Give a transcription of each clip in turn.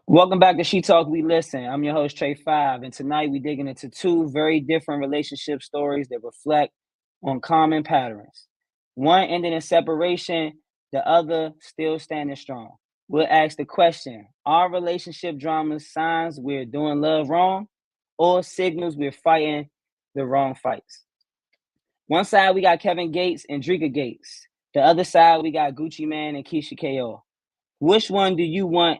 Welcome back to She Talk, We Listen. I'm your host, Trey Five, and tonight we're digging into two very different relationship stories that reflect on common patterns. One ended in separation, the other still standing strong. We'll ask the question: are relationship dramas signs we're doing love wrong, or signals we're fighting the wrong fights? One side we got Kevin Gates and Dreka Gates. The other side we got Gucci Man and Keyshia Ka'oir. Which one do you want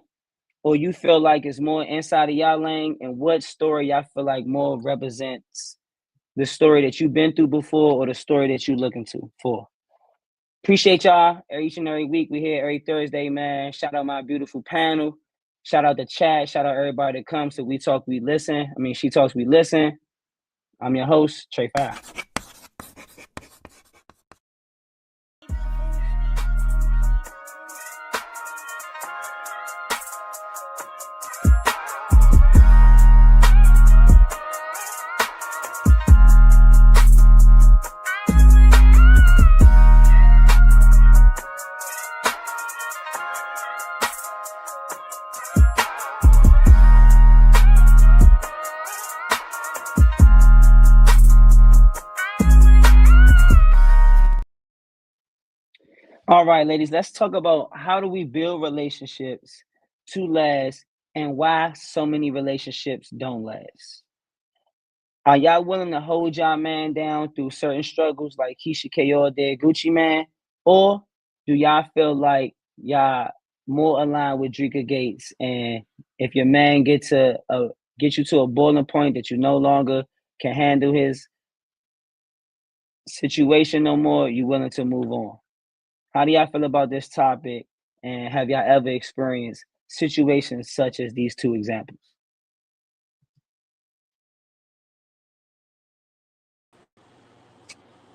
or you feel like it's more inside of y'all lane, and what story y'all feel like more represents the story that you've been through before or the story that you're looking to for? Appreciate y'all each and every week. We here every Thursday, man. Shout out my beautiful panel. Shout out the chat. Shout out everybody that comes to We Talk, We Listen. She Talks, We Listen. I'm your host, Trey Five. All right, ladies, let's talk about how do we build relationships to last and why so many relationships don't last. Are y'all willing to hold y'all man down through certain struggles like Keyshia Ka'oir did Gucci Man? Or do y'all feel like y'all more aligned with Dreka Gates, and if your man get you to a boiling point that you no longer can handle his situation no more, you willing to move on? How do y'all feel about this topic? And have y'all ever experienced situations such as these two examples?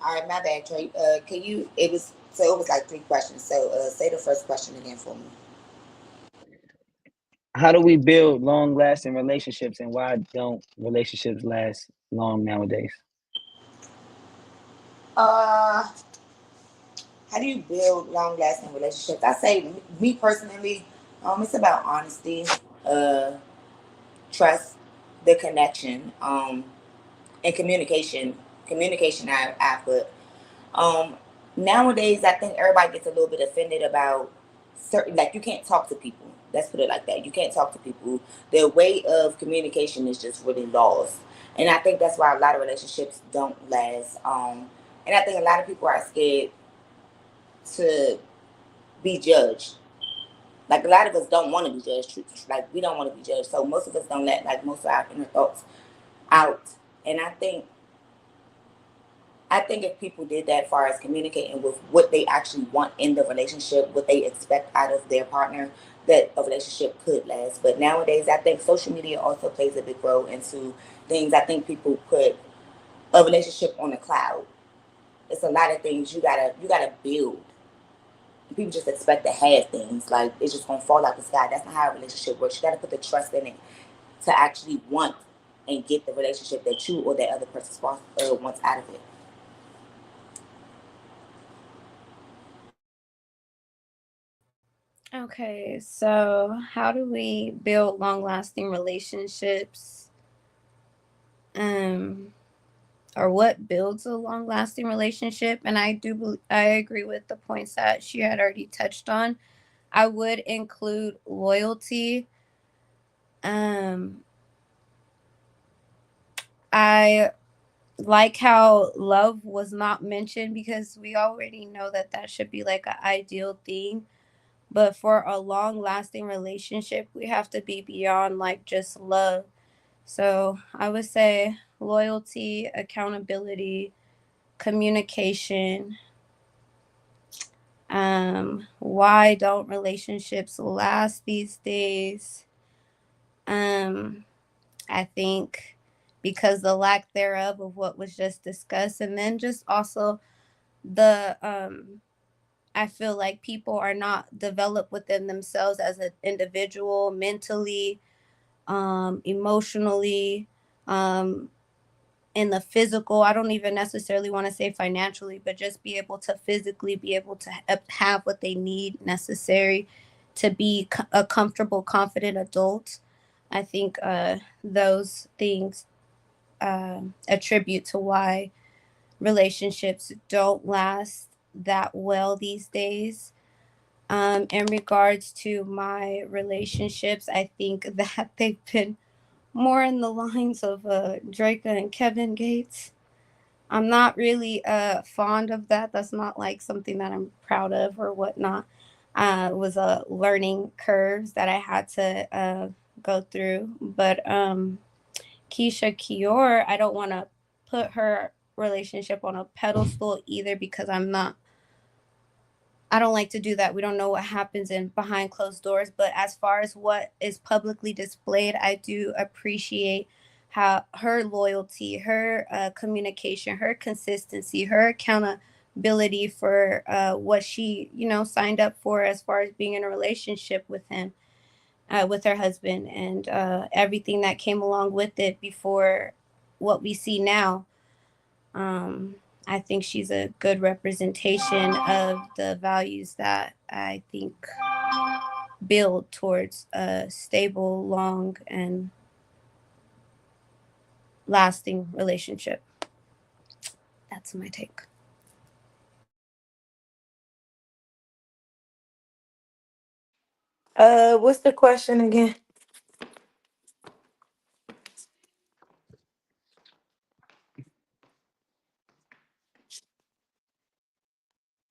All right, my bad, Trey. Can you? It was like three questions. So, say the first question again for me. How do we build long lasting relationships, and why don't relationships last long nowadays? Uh, how do you build long lasting relationships? I say, me personally, it's about honesty, uh, trust, the connection, and communication. Communication, I put. Um, Nowadays, I think everybody gets a little bit offended about certain, like, you can't talk to people. Let's put it like that. You can't talk to people. Their way of communication is just really lost. And I think that's why a lot of relationships don't last. And I think a lot of people are scared to be judged. Like, a lot of us don't want to be judged. Like, we don't want to be judged. So most of us don't let, like, most of our inner thoughts out. And I think if people did that, as far as communicating with what they actually want in the relationship, what they expect out of their partner, that a relationship could last. But nowadays, I think social media also plays a big role into things. I think people put a relationship on a cloud. It's a lot of things you gotta build. People just expect to have things like it's just gonna fall out the sky. That's not how a relationship works. You gotta put the trust in it to actually want and get the relationship that you or that other person wants out of it. Okay, so how do we build long-lasting relationships? Um, or what builds a long-lasting relationship? And I agree with the points that she had already touched on. I would include loyalty. Um, I like how love was not mentioned because we already know that that should be like an ideal thing. But for a long lasting relationship, we have to be beyond like just love. So I would say loyalty, accountability, communication. Why don't relationships last these days? Um, I think because the lack thereof of what was just discussed, and then just also the I feel like people are not developed within themselves as an individual, mentally, emotionally, um, in the physical. I don't even necessarily want to say financially, but just be able to physically be able to have what they need necessary to be a comfortable, confident adult. I think those things attribute to why relationships don't last that well these days. In regards to my relationships, I think that they've been more in the lines of Dreka and Kevin Gates. I'm not really fond of that. That's not like something that I'm proud of or whatnot. It was a learning curves that I had to go through. But Keyshia Ka'oir, I don't want to put her relationship on a pedestal either because I don't like to do that. We don't know what happens in behind closed doors. But as far as what is publicly displayed, I do appreciate how her loyalty, her communication, her consistency, her accountability for what she, signed up for as far as being in a relationship with him, with her husband, and everything that came along with it before what we see now. Um, I think she's a good representation of the values that I think build towards a stable, long, and lasting relationship. That's my take. What's the question again?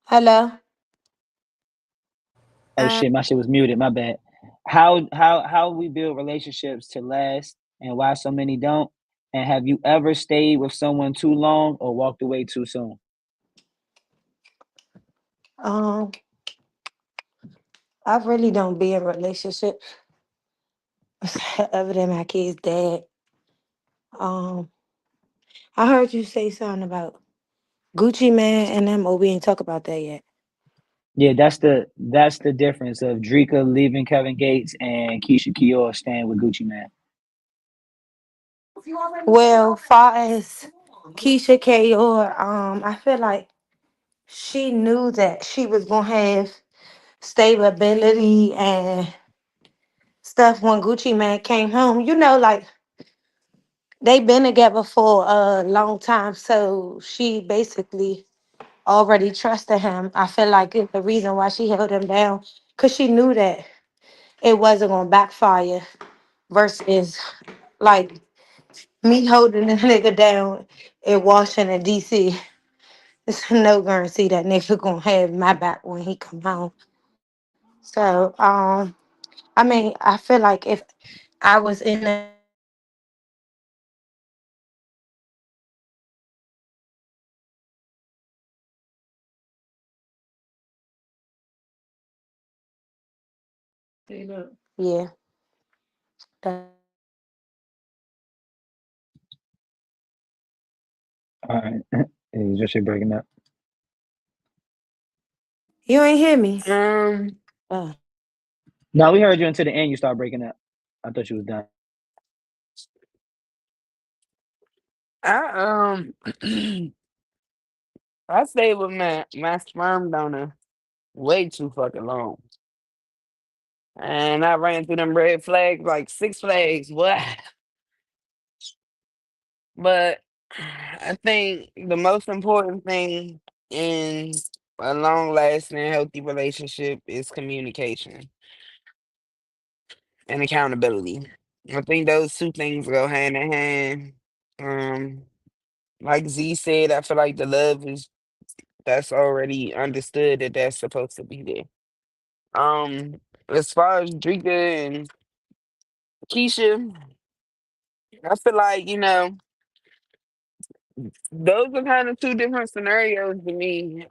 Hello. Oh Um, shit, my shit was muted. My bad. How we build relationships to last, and why so many don't? And have you ever stayed with someone too long or walked away too soon? Um, I really don't be in relationships other than my kid's dad. Um, I heard you say something about Gucci Man and them. Oh, we ain't talk about that yet. Yeah, that's the difference of Dreka leaving Kevin Gates and Keyshia Ka'oir staying with Gucci Man. Well, far as Keisha K or I feel like she knew that she was gonna have stability and stuff when Gucci Man came home. Like they been together for a long time, so she basically already trusted him. I feel like it's the reason why she held him down because she knew that it wasn't gonna backfire. Versus like me holding a nigga down in Washington D.C. It's no guarantee that nigga gonna have my back when he come home. So I mean, I feel like if I was in a relationship with him and yeah, that's it. All right. It's just shit breaking up. You ain't hear me. Um, Oh. No, we heard you until the end. You start breaking up. I thought you was done. I I stayed with my sperm donor way too fucking long, and I ran through them red flags like six flags. What? But I think the most important thing in a long lasting healthy relationship is communication and accountability. I think those two things go hand in hand. Um, like Z said, I feel like the love is that's already understood that that's supposed to be there. As far as Drika and Keisha, I feel like those are kind of two different scenarios to me.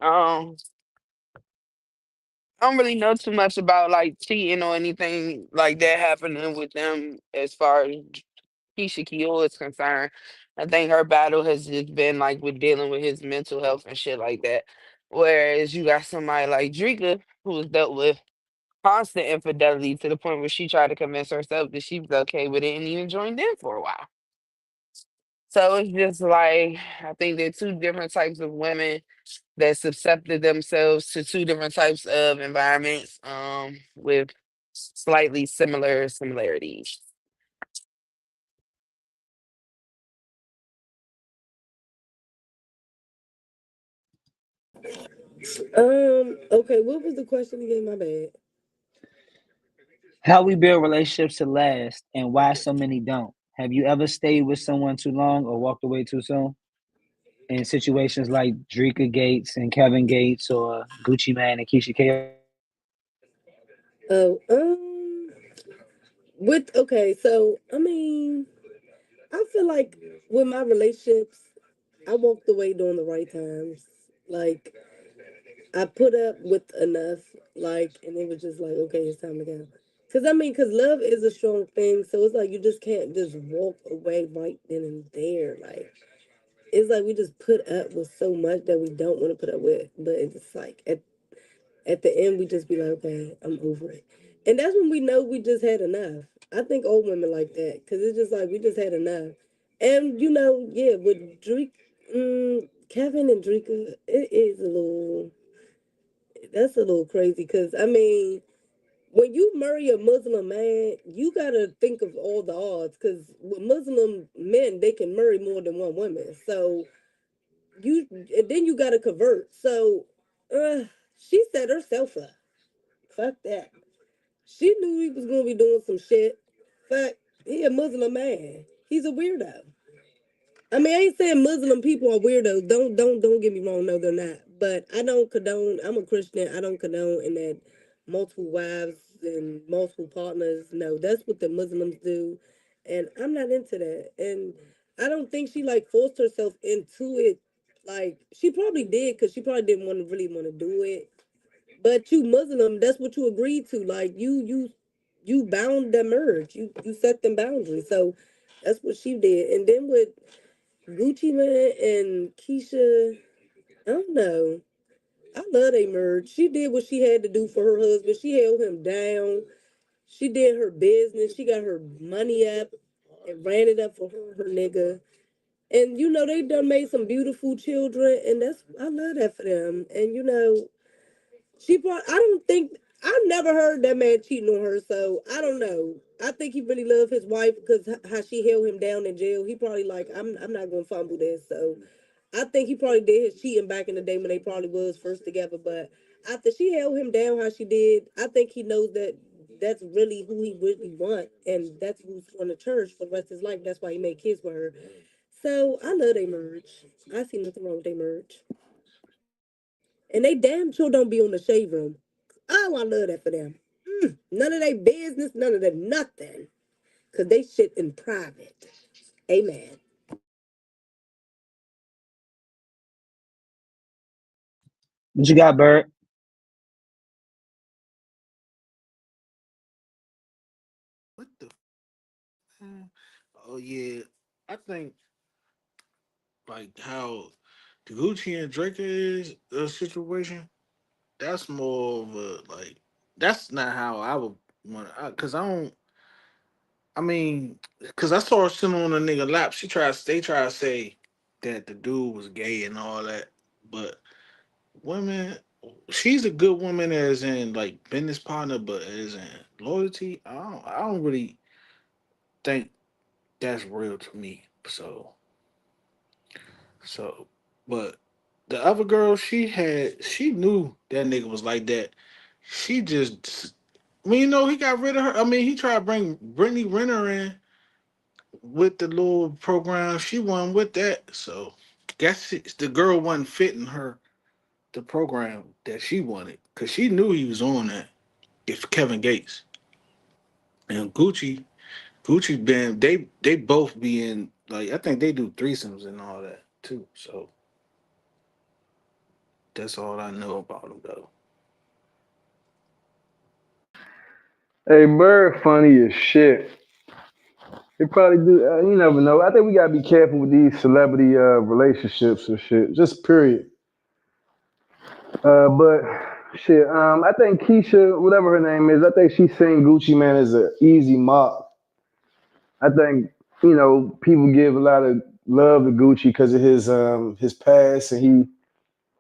I don't really know too much about like cheating or anything like that happening with them as far as Keisha Keo is concerned. I think her battle has just been like with dealing with his mental health and shit like that. Whereas you got somebody like Drika who has dealt with constant infidelity to the point where she tried to convince herself that she was okay with it and even joined in for a while. So it's just like I think they're two different types of women that subjected themselves to two different types of environments with slightly similar similarities. Okay, what was the question again? My bad. How we build relationships to last and why so many don't. Have you ever stayed with someone too long or walked away too soon? In situations like Dreka Gates and Kevin Gates or Gucci Man and Keyshia Ka'oir? Oh, with okay, so I mean, I feel like with my relationships, I walked away during the right times. Like I put up with enough, like, and it was just like, okay, it's time to go. Cause I mean, cause love is a strong thing, so it's like you just can't just walk away right then and there. Like it's like we just put up with so much that we don't want to put up with, but it's like at the end we just be like, okay, I'm over it, and that's when we know we just had enough. I think old women like that, cause it's just like we just had enough, and yeah, with Kevin and Dreka, it is a little that's a little crazy because I mean, when you marry a Muslim man, you gotta think of all the odds because with Muslim men, they can marry more than one woman. So and then you gotta convert. So, she set herself up. Fuck that. She knew he was gonna be doing some shit. Fuck, he a Muslim man. He's a weirdo. I mean, I ain't saying Muslim people are weirdos. Don't get me wrong. No, they're not. But I don't condone. I'm a Christian. I don't condone in that multiple wives and multiple partners. No, that's what the Muslims do, and I'm not into that. And I don't think she like forced herself into it. Like she probably did because she probably didn't really want to do it. But you Muslim, that's what you agreed to. Like you bound the merge. You set them boundaries. So that's what she did. And then with Gucci Man and Keyshia, I don't know. I love they merge. She did what she had to do for her husband. She held him down. She did her business. She got her money up and ran it up for her nigga. And they done made some beautiful children, and I love that for them. And I don't think I never heard that man cheating on her, so I don't know. I think he really loved his wife because how she held him down in jail. He probably like I'm not gonna fumble this, so I think he probably did his cheating back in the day when they probably was first together. But after she held him down how she did, I think he knows that that's really who he really want, and that's who's going to church for the rest of his life. That's why he made kids with her. So I love they merge. I see nothing wrong with they merge. And they damn sure don't be on the shade room. Oh, I love that for them. None of their business, none of that nothing. Because they shit in private. Amen. What you got, Bert? What the? Oh yeah, I think like how the Gucci and Drake is a situation. That's more of a like. That's not how I would want. Cause I don't. I mean, cause I saw her sitting on a nigga lap. They try to say that the dude was gay and all that, but women. She's a good woman as in like business partner, but as in loyalty, I don't really think that's real to me. So, but the other girl, she knew that nigga was like that. She just, I mean, he got rid of her. I mean, he tried to bring Brittany Renner in with the little program. She wasn't with that. So, the girl wasn't fitting her the program that she wanted because she knew he was on that. If Kevin Gates and Gucci been they both be in like I think they do threesomes and all that too. So that's all I know about them though. Hey, Bird, funny as shit. They probably do. You never know. I think we gotta be careful with these celebrity relationships and shit. Just period. But shit. I think Keisha, whatever her name is, I think she's saying Gucci Man is an easy mop. I think people give a lot of love to Gucci because of his past and he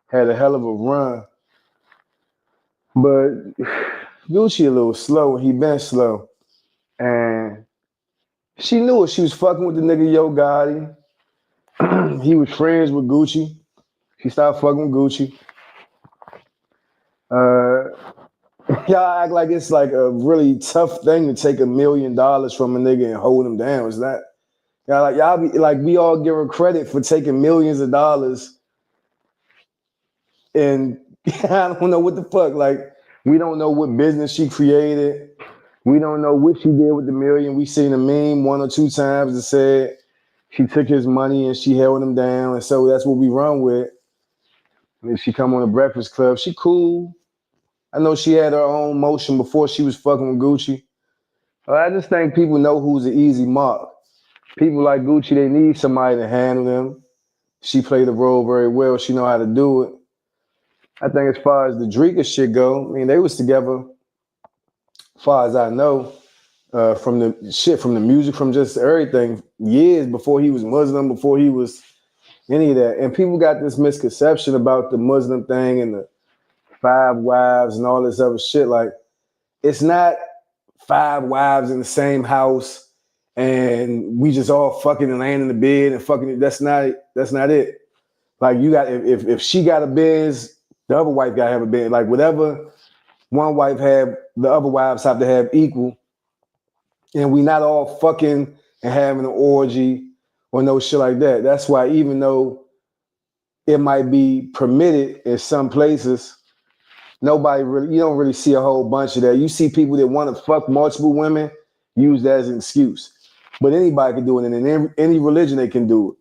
had a hell of a run. But Gucci a little slow, and he been slow. And she knew it. She was fucking with the nigga Yo Gotti. He was friends with Gucci. She started fucking with Gucci. Uh, y'all act like it's like a really tough thing to take $1 million from a nigga and hold him down. It's not. Y'all be like we all give her credit for taking millions of dollars, and I don't know what the fuck. Like we don't know what business she created. We don't know what she did with the million. We seen a meme 1 or 2 times that said she took his money and she held him down, and so that's what we run with. And she come on the Breakfast Club. She cool. I know she had her own motion before she was fucking with Gucci. I just think people know who's an easy mark. People like Gucci, they need somebody to handle them. She played the role very well. She know how to do it. I think as far as the Dreka shit go, I mean, they was together, as far as I know, from the shit, from the music, from just everything, years before he was Muslim, before he was any of that. And people got this misconception about the Muslim thing and the 5 wives and all this other shit. Like, it's not 5 wives in the same house and we just all fucking and laying in the bed and fucking. That's not it. Like you got if she got a Benz, the other wife gotta have a Benz. Like whatever one wife have, the other wives have to have equal. And we not all fucking and having an orgy or no shit like that. That's why even though it might be permitted in some places, nobody really, you don't really see a whole bunch of that. You see people that want to fuck multiple women use that as an excuse. But anybody can do it, and in any religion they can do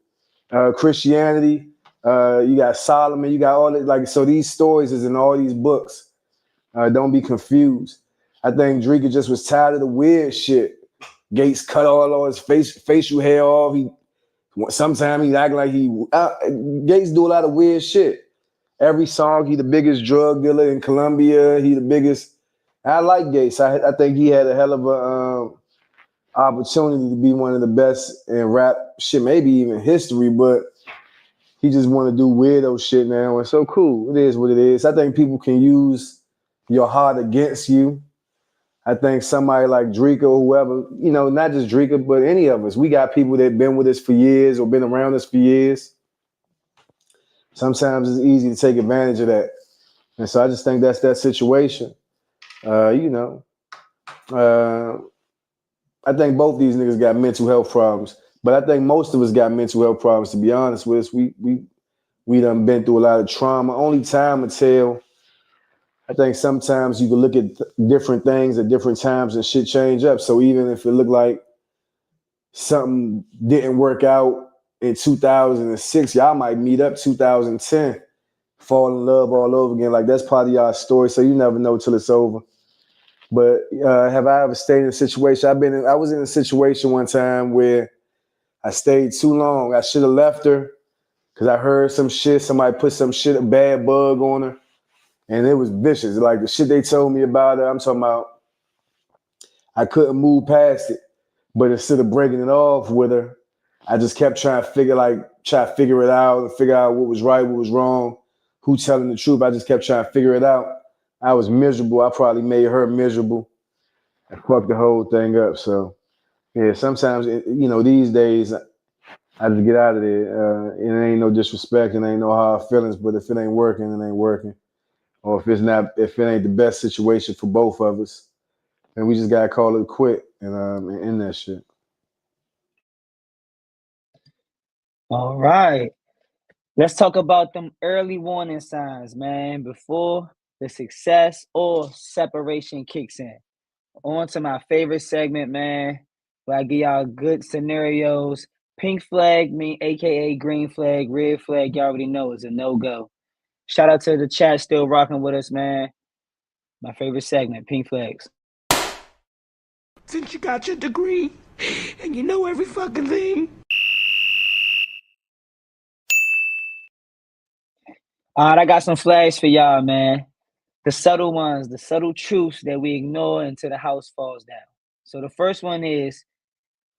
it. Christianity, you got Solomon, you got all that. Like, so these stories is in all these books. Don't be confused. I think Dreka just was tired of the weird shit. Gates cut all his facial hair off. Sometimes he act like Gates do a lot of weird shit. Every song, he the biggest drug dealer in Colombia. He the biggest. I like Gates. I think he had a hell of a opportunity to be one of the best in rap shit, maybe even history. But he just want to do weirdo shit now. And so cool. It is what it is. I think people can use your heart against you. I think somebody like Dreka or whoever, not just Dreka, but any of us, we got people that been with us for years or been around us for years. Sometimes it's easy to take advantage of that. And so I just think that's that situation. I think both these niggas got mental health problems. But I think most of us got mental health problems, to be honest with us. We done been through a lot of trauma. Only time will tell. I think sometimes you can look at different things at different times and shit change up. So even if it looked like something didn't work out in 2006, y'all might meet up 2010, fall in love all over again. Like that's part of y'all story. So you never know till it's over. But have I ever stayed in a situation? I was in a situation one time where I stayed too long. I should have left her because I heard some shit. Somebody put some shit, a bad bug on her. And it was vicious. Like the shit they told me about her, I'm talking about, I couldn't move past it. But instead of breaking it off with her, I just kept trying to figure it out and figure out what was right, what was wrong, who telling the truth. I just kept trying to figure it out. I was miserable. I probably made her miserable and fucked the whole thing up. So, yeah, sometimes, these days, I just get out of there. It ain't no disrespect and ain't no hard feelings, but if it ain't working, it ain't working. Or if it ain't the best situation for both of us, then we just gotta call it quit and end that shit. All right. Let's talk about them early warning signs, man, before the success or separation kicks in. On to my favorite segment, man, where I give y'all good scenarios. Pink flag, aka green flag, red flag, y'all already know is a no-go. Shout out to the chat still rocking with us, man. My favorite segment, pink flags. Since you got your degree and you know every fucking thing. All right, I got some flags for y'all, man. The subtle ones, the subtle truths that we ignore until the house falls down. So the first one is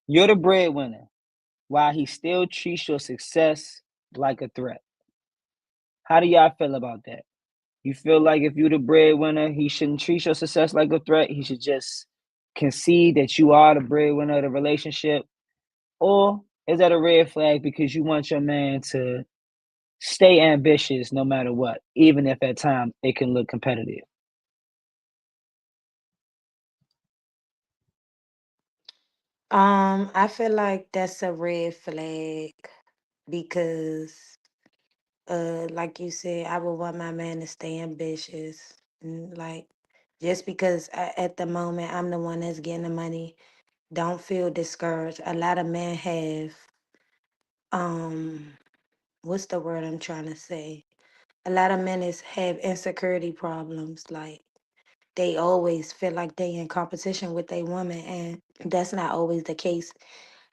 you're the breadwinner while he still treats your success like a threat. How do y'all feel about that? You feel like if you're the breadwinner, he shouldn't treat your success like a threat. He should just concede that you are the breadwinner of the relationship? Or is that a red flag because you want your man to stay ambitious no matter what, even if at times it can look competitive? I feel like that's a red flag because like you said, I would want my man to stay ambitious. Like just because at the moment I'm the one that's getting the money, don't feel discouraged. A lot of men have um what's the word I'm trying to say? A lot of men have insecurity problems. Like they always feel like they in competition with a woman, and that's not always the case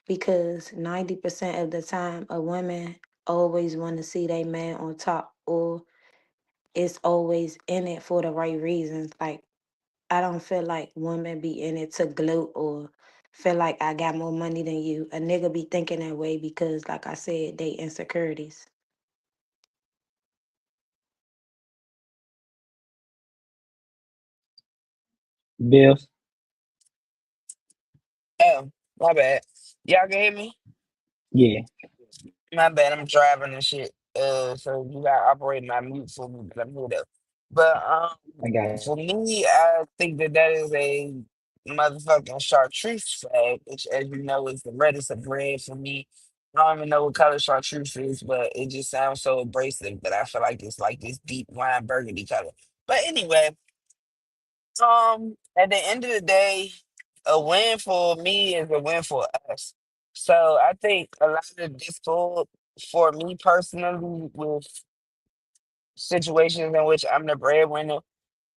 because 90% of the time a woman always want to see their man on top, or it's always in it for the right reasons. Like I don't feel like women be in it to gloat or feel like I got more money than you. A nigga be thinking that way because, like I said, they insecurities. Bills? Oh, my bad. Y'all can hear me? Yeah, My bad. I'm driving and shit. So you gotta operate my mute for me, but I'm here though. But I got you. for me, I think that that is a motherfucking chartreuse flag, which, as you know, is the reddest of red for me. I don't even know what color chartreuse is, but it just sounds so abrasive that I feel like it's like this deep wine burgundy color. But anyway, at the end of the day, a win for me is a win for us. So I think a lot of discord for me personally with situations in which I'm the breadwinner,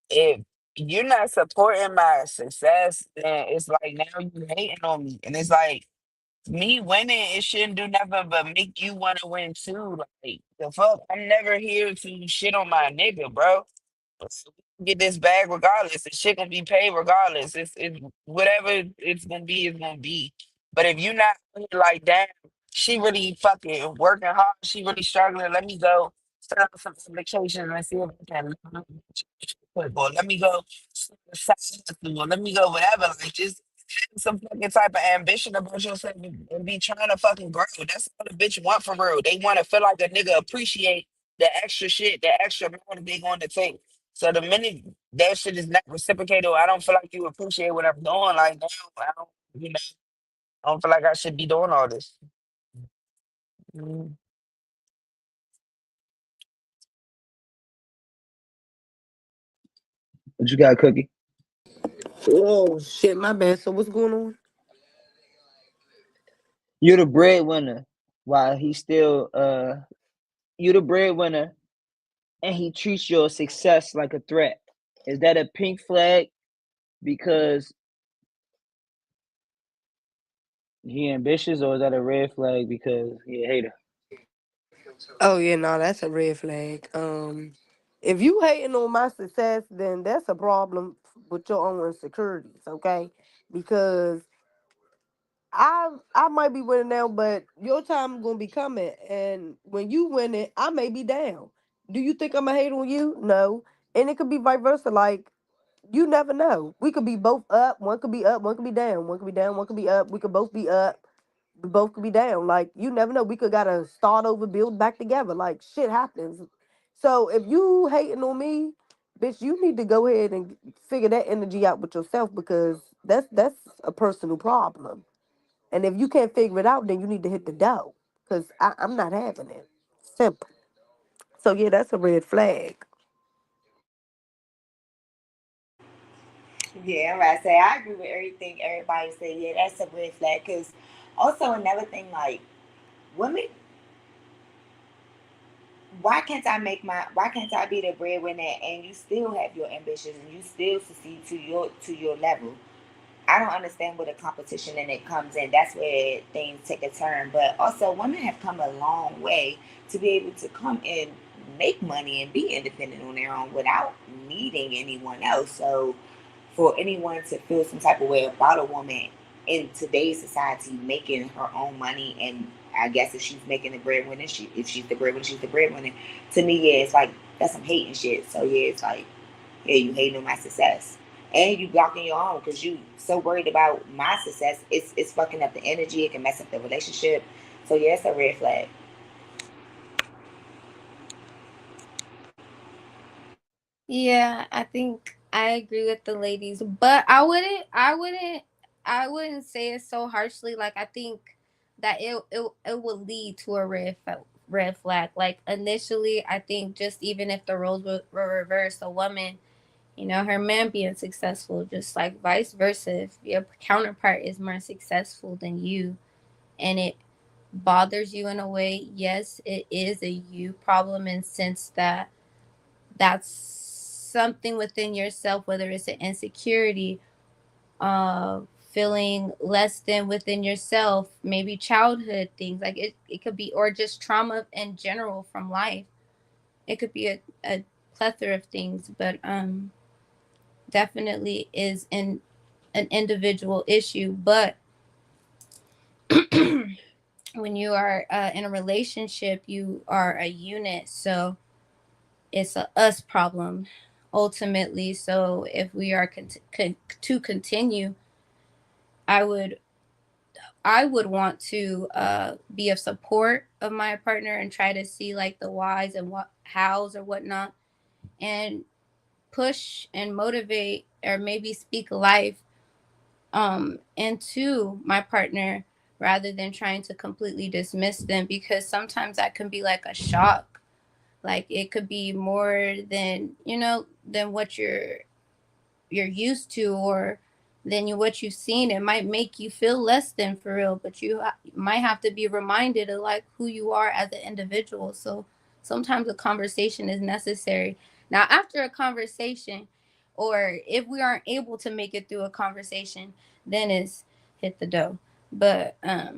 if you're not supporting my success, then it's like now you hating on me. And it's like me winning, it shouldn't do nothing but make you want to win too. Like the fuck, I'm never here to shit on my nigga, bro. Get this bag regardless. The shit gonna be paid regardless. It's whatever it's gonna be, it's gonna be. But if you not like that, she really fucking working hard. She really struggling. Let me go set up some applications and see if I can. Or let me go side hustle, or let me go whatever. Like just have some fucking type of ambition about yourself and be trying to fucking grow. That's what a bitch want for real. They want to feel like a nigga appreciate the extra shit, the extra money they going to take. So the minute that shit is not reciprocated, or I don't feel like you appreciate what I'm doing. Like, damn, I don't, I don't feel like I should be doing all this. Mm. What you got, Cookie? Oh shit, my bad. So what's going on? You're the breadwinner while he still you the breadwinner and he treats your success like a threat. Is that a pink flag because he ambitious, or is that a red flag because he a hater? Oh yeah, no, that's a red flag. If you hating on my success, then that's a problem with your own insecurities, okay? Because I might be winning now, but your time gonna be coming, and when you win it, I may be down. Do you think I'm gonna hate on you? No, and it could be vice versa. Like you never know. We could be both up. One could be up. One could be down. One could be down. One could be up. We could both be up. We both could be down. Like you never know. We could gotta start over, build back together. Like shit happens. So if you hating on me, bitch, you need to go ahead and figure that energy out with yourself because that's a personal problem. And if you can't figure it out, then you need to hit the dough because I'm not having it. Simple. So yeah, that's a red flag. Yeah, I'm about to say I agree with everything everybody said. Yeah, that's a red flag. Cause also another thing, like women, why can't I be the breadwinner and you still have your ambitions and you still succeed to your level? I don't understand where the competition in it comes in. That's where things take a turn. But also, women have come a long way to be able to come and make money and be independent on their own without needing anyone else. So, for anyone to feel some type of way about a woman in today's society making her own money, and I guess if she's making the breadwinner, if she's the breadwinner, she's the breadwinner. To me, yeah, it's like That's some hating shit. So yeah, it's like, yeah, you hating on my success. And you blocking your own because you so worried about my success. It's fucking up the energy. It can mess up the relationship. So yeah, it's a red flag. Yeah, I think I agree with the ladies, but I wouldn't say it so harshly. Like I think that it will lead to a red flag. Like initially, I think just even if the roles were reversed, a woman, her man being successful, just like vice versa, if your counterpart is more successful than you, and it bothers you in a way, yes, it is a you problem in sense that that's something within yourself, whether it's an insecurity, feeling less than within yourself, maybe childhood things, like it could be, or just trauma in general from life. It could be a plethora of things, but definitely is an individual issue. But when you are in a relationship, you are a unit, so it's a us problem ultimately. So if we are to continue, I would I would want to be of support of my partner and try to see like the whys and what hows or whatnot, and push and motivate or maybe speak life into my partner rather than trying to completely dismiss them, because sometimes that can be like a shock. Like it could be more than than what you're used to, or than what you've seen. It might make you feel less than for real, but you might have to be reminded of like who you are as an individual. So sometimes a conversation is necessary. Now after a conversation, or if we aren't able to make it through a conversation, then it's hit the dough. But I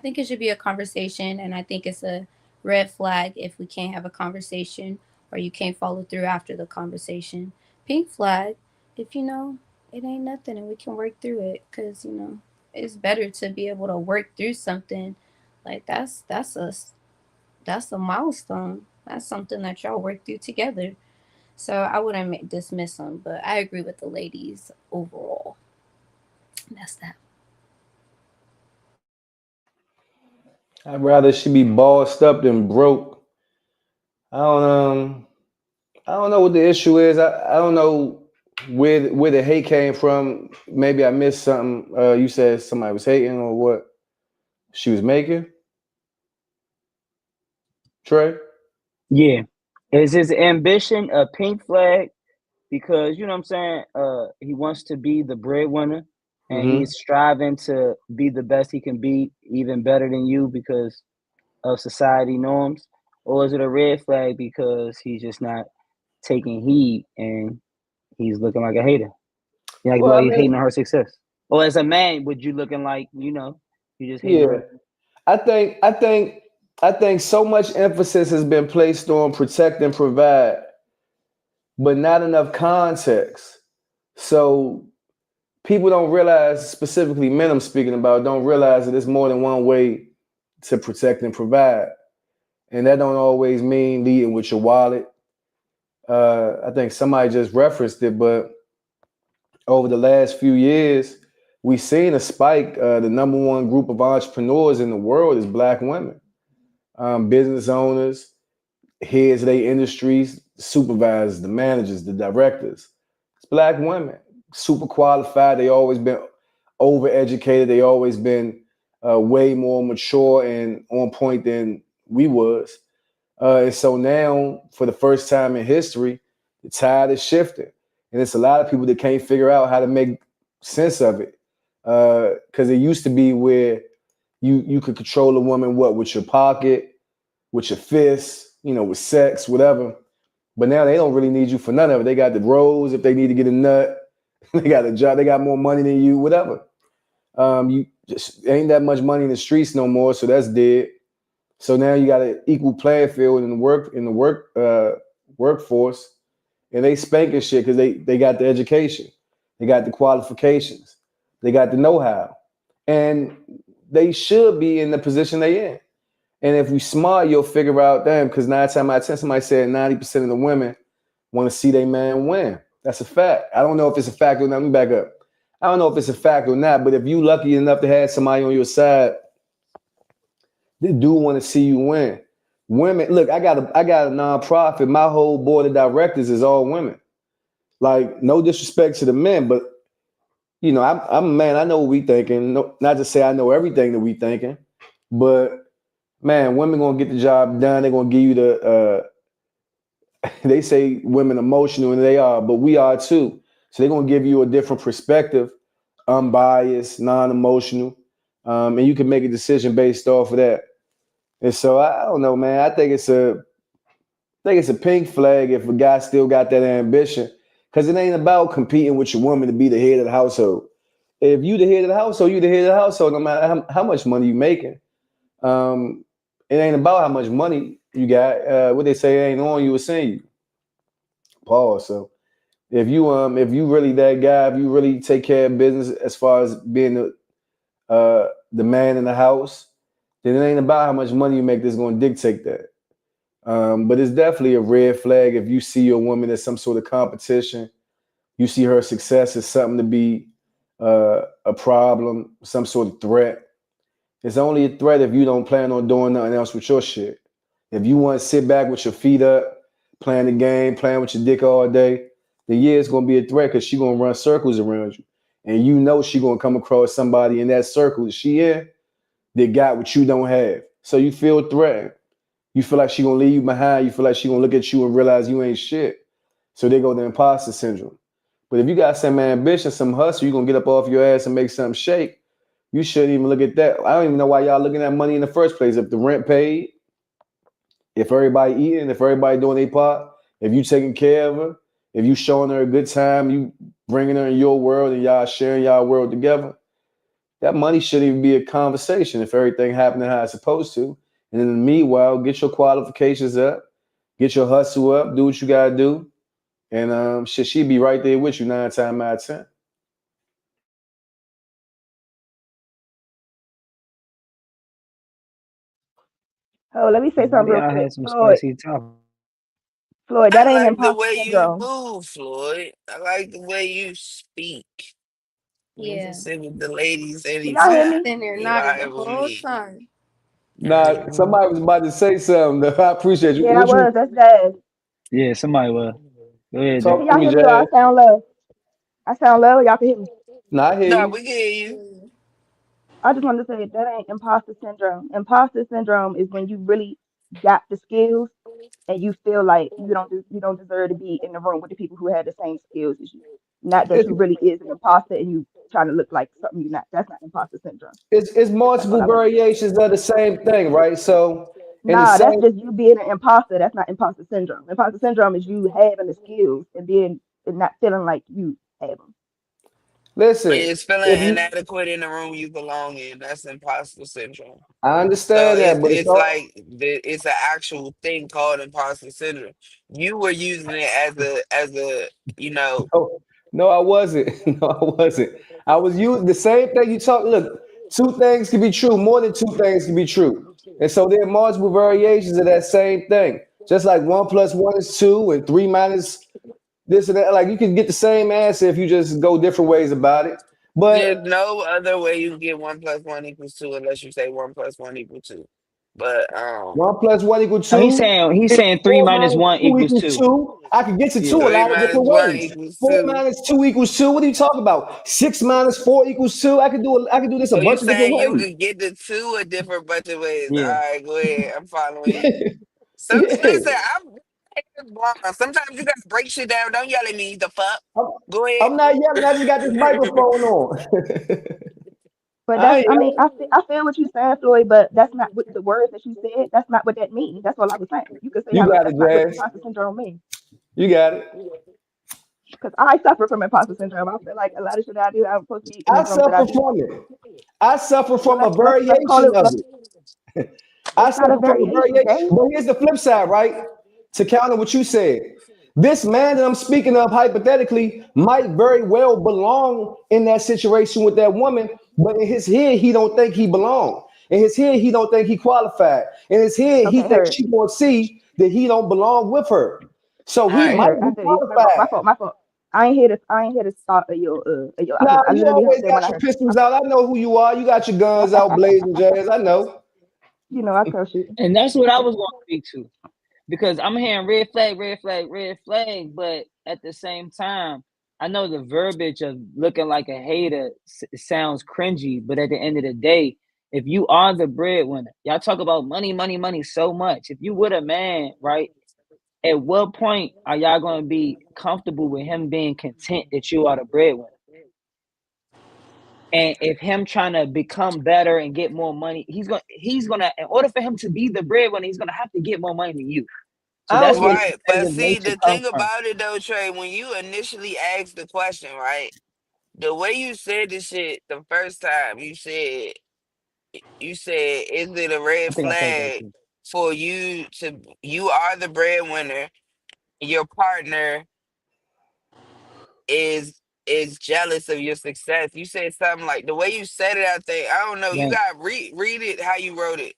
think it should be a conversation, and I think it's a red flag if we can't have a conversation or you can't follow through after the conversation. Pink flag if it ain't nothing and we can work through it, because it's better to be able to work through something. Like that's a milestone. That's something that y'all work through together. So I wouldn't dismiss them, but I agree with the ladies overall. That's that. I'd rather she be bossed up than broke. I don't I don't know what the issue is. I don't know where the hate came from. Maybe I missed something. You said somebody was hating or what she was making. Trey. Yeah. Is his ambition a pink flag? Because you know what I'm saying, he wants to be the breadwinner and Mm-hmm. he's striving to be the best he can be, even better than you because of society norms? Or is it a red flag because he's just not taking heed and he's looking like a hater? Well, I He's mean, hating on her success. Or as a man, would you looking like, you just hating on yeah. her? I think I think I think so much emphasis has been placed on protect and provide, but not enough context. So people don't realize, specifically men I'm speaking about, don't realize that there's more than one way to protect and provide. And that don't always mean leading with your wallet. I think somebody just referenced it, but over the last few years, we've seen a spike. The number one group of entrepreneurs in the world is Black women, business owners, heads of their industries, supervisors, the managers, the directors. It's Black women, super qualified. They always been overeducated. They always been way more mature and on point than we was. And so now, for the first time in history, the tide is shifting, and it's a lot of people that can't figure out how to make sense of it. Because it used to be where you could control a woman with your pocket, with your fists, with sex, whatever. But now they don't really need you for none of it. They got the rose if they need to get a nut. They got a job. They got more money than you, whatever. You just ain't that much money in the streets no more, so that's dead. So now you got an equal playing field in the workforce, and they spanking shit because they got the education, they got the qualifications, they got the know how, and they should be in the position they in. And if you smart, you'll figure out damn, because 9 times out of 10, somebody said 90% of the women want to see their man win. That's a fact. I don't know if it's a fact or not. Let me back up. I don't know if it's a fact or not, but if you lucky enough to have somebody on your side, they do want to see you win. Women, look, I got a nonprofit. My whole board of directors is all women. Like, no disrespect to the men, but I'm a man. I know what we thinking. No, not to say I know everything that we thinking, but man, women gonna get the job done. They're gonna give you the. They say women emotional, and they are, but we are too. So they're gonna give you a different perspective, unbiased, non-emotional, and you can make a decision based off of that. And so I don't know, man. I think it's a pink flag if a guy still got that ambition, because it ain't about competing with your woman to be the head of the household. If you the head of the household, you the head of the household, no matter how much money you making. Um, it ain't about how much money you got. What they say, it ain't on you, it's in you. Pause. So if you really that guy, if you really take care of business as far as being the man in the house, then it ain't about how much money you make that's going to dictate that. But it's definitely a red flag if you see your woman as some sort of competition. You see her success as something to be a problem, some sort of threat. It's only a threat if you don't plan on doing nothing else with your shit. If you want to sit back with your feet up, playing the game, playing with your dick all day, then yeah, it's gonna be a threat because she gonna run circles around you, and you know she gonna come across somebody in that circle that she in that got what you don't have. So you feel threatened. You feel like she gonna leave you behind. You feel like she gonna look at you and realize you ain't shit. So they go the imposter syndrome. But if you got some ambition, some hustle, you gonna get up off your ass and make something shake. You shouldn't even look at that. I don't even know why y'all looking at money in the first place. If the rent paid, if everybody eating, if everybody doing their part, if you taking care of her, if you showing her a good time, you bringing her in your world and y'all sharing y'all world together, that money shouldn't even be a conversation if everything happening how it's supposed to. And in the meanwhile, get your qualifications up, get your hustle up, do what you gotta do, and she be right there with you 9 times out of 10. Oh, let me say something Now real y'all quick. had some Floyd, spicy topic. Floyd, that I ain't like the imposter way you syndrome. move, Floyd. I like the way you speak. You can Yeah. sit with the ladies Can y'all I hear was anytime. me? sitting there You know, nodding the with whole me. time. Nah, Mhm. somebody was about to say something. I appreciate you. Yeah, I What was. you That's Jazz. Yeah, somebody will. Go ahead, Jay. Can talk to y'all me, hear me or I Jazz? sound low? I sound low. Y'all can hear me. Nah, I hear No, you. we can hear you. I just wanted to say that ain't imposter syndrome. Imposter syndrome is when you really got the skills and you feel like you don't deserve to be in the room with the people who have the same skills as you. Not that It's you really is an imposter and you trying to look like something you're not. That's not imposter syndrome. it's That's all multiple I want to say. variations of the same thing, right? So in the Nah, that's same just you being an imposter. That's not imposter syndrome. Imposter syndrome is you having the skills and being and not feeling like you have them. listen, It's feeling if you inadequate in the room you belong in. That's imposter syndrome. I So understand that, it's but it's it's all like it's an actual thing called imposter syndrome. You were using it as a you know no, no, I wasn't. No, I wasn't. I was using the same thing you talk. Look, two things can be true, more than two things can be true. And so there are multiple variations of that same thing. Just like 1 plus 1 is 2 and 3 minus this and that. Like you can get the same answer if you just go different ways about it. But there's no other way you can get 1 plus 1 equals 2 unless you say 1 plus 1 equals 2. But 1 plus 1 equals No, he's 2. saying he's saying three Four minus minus one two equals equals two. 2. I can get to Yeah. 2 a three lot of minus different one ways. equals 4 two. minus 2 equals 2. What are you talking about? 6 minus 4 equals 2. I can do this a So you bunch of different saying you ways. could get the two a different bunch of ways? All Yeah. right, go ahead. I'm following you. Some Yeah. listen, I'm blind. Sometimes you gotta break shit down. Don't yell at me. The fuck. I'm, Go ahead. I'm not yelling. I just got this microphone on. But I that's, ain't I mean, yelling. I feel what you're saying, Floyd, but that's not what the words that you said. That's not what that means. That's all I was saying. You could say You how got it, that's not what Jazz. imposter syndrome means. You got it. Because I suffer from imposter syndrome. I feel like a lot of shit I do, I'm supposed to be in I these rooms that I suffer do. from it. I suffer Well, from a let's call variation it. of it. I It's not a suffer from a variation, variation. Jay. But here's the flip side, right? To counter what you said. This man that I'm speaking of hypothetically might very well belong in that situation with that woman, but in his head, he don't think he belong. In his head, he don't think he qualified. In his head, he Okay, thinks heard. she gonna see that he don't belong with her. So All he Okay, right. might heard. I be feel you. My qualified. fault. My fault. I ain't here to start your. Nah, I you literally always said when got I your heard. My pistols fault. out. I know who you are. You got your guns out blazing, Jazz. I know. I curse you. And that's what I was going to speak to, because I'm hearing red flag, red flag, red flag, but at the same time, I know the verbiage of looking like a hater sounds cringy, but at the end of the day, if you are the breadwinner, y'all talk about money, money, money so much. If you with a man, right, at what point are y'all going to be comfortable with him being content that you are the breadwinner? And if him trying to become better and get more money, he's gonna in order for him to be the breadwinner, he's gonna have to get more money than you. So I that's don't where the think Right. But competitive see, nature the comes thing from. about it though, Trey, when you initially asked the question, right? The way you said this shit the first time, you said, is it a I red think I said that flag too. for you are the breadwinner, your partner is is jealous of your success. You said something like the way you said it, I think, I don't know, you Right. got read it how you wrote it.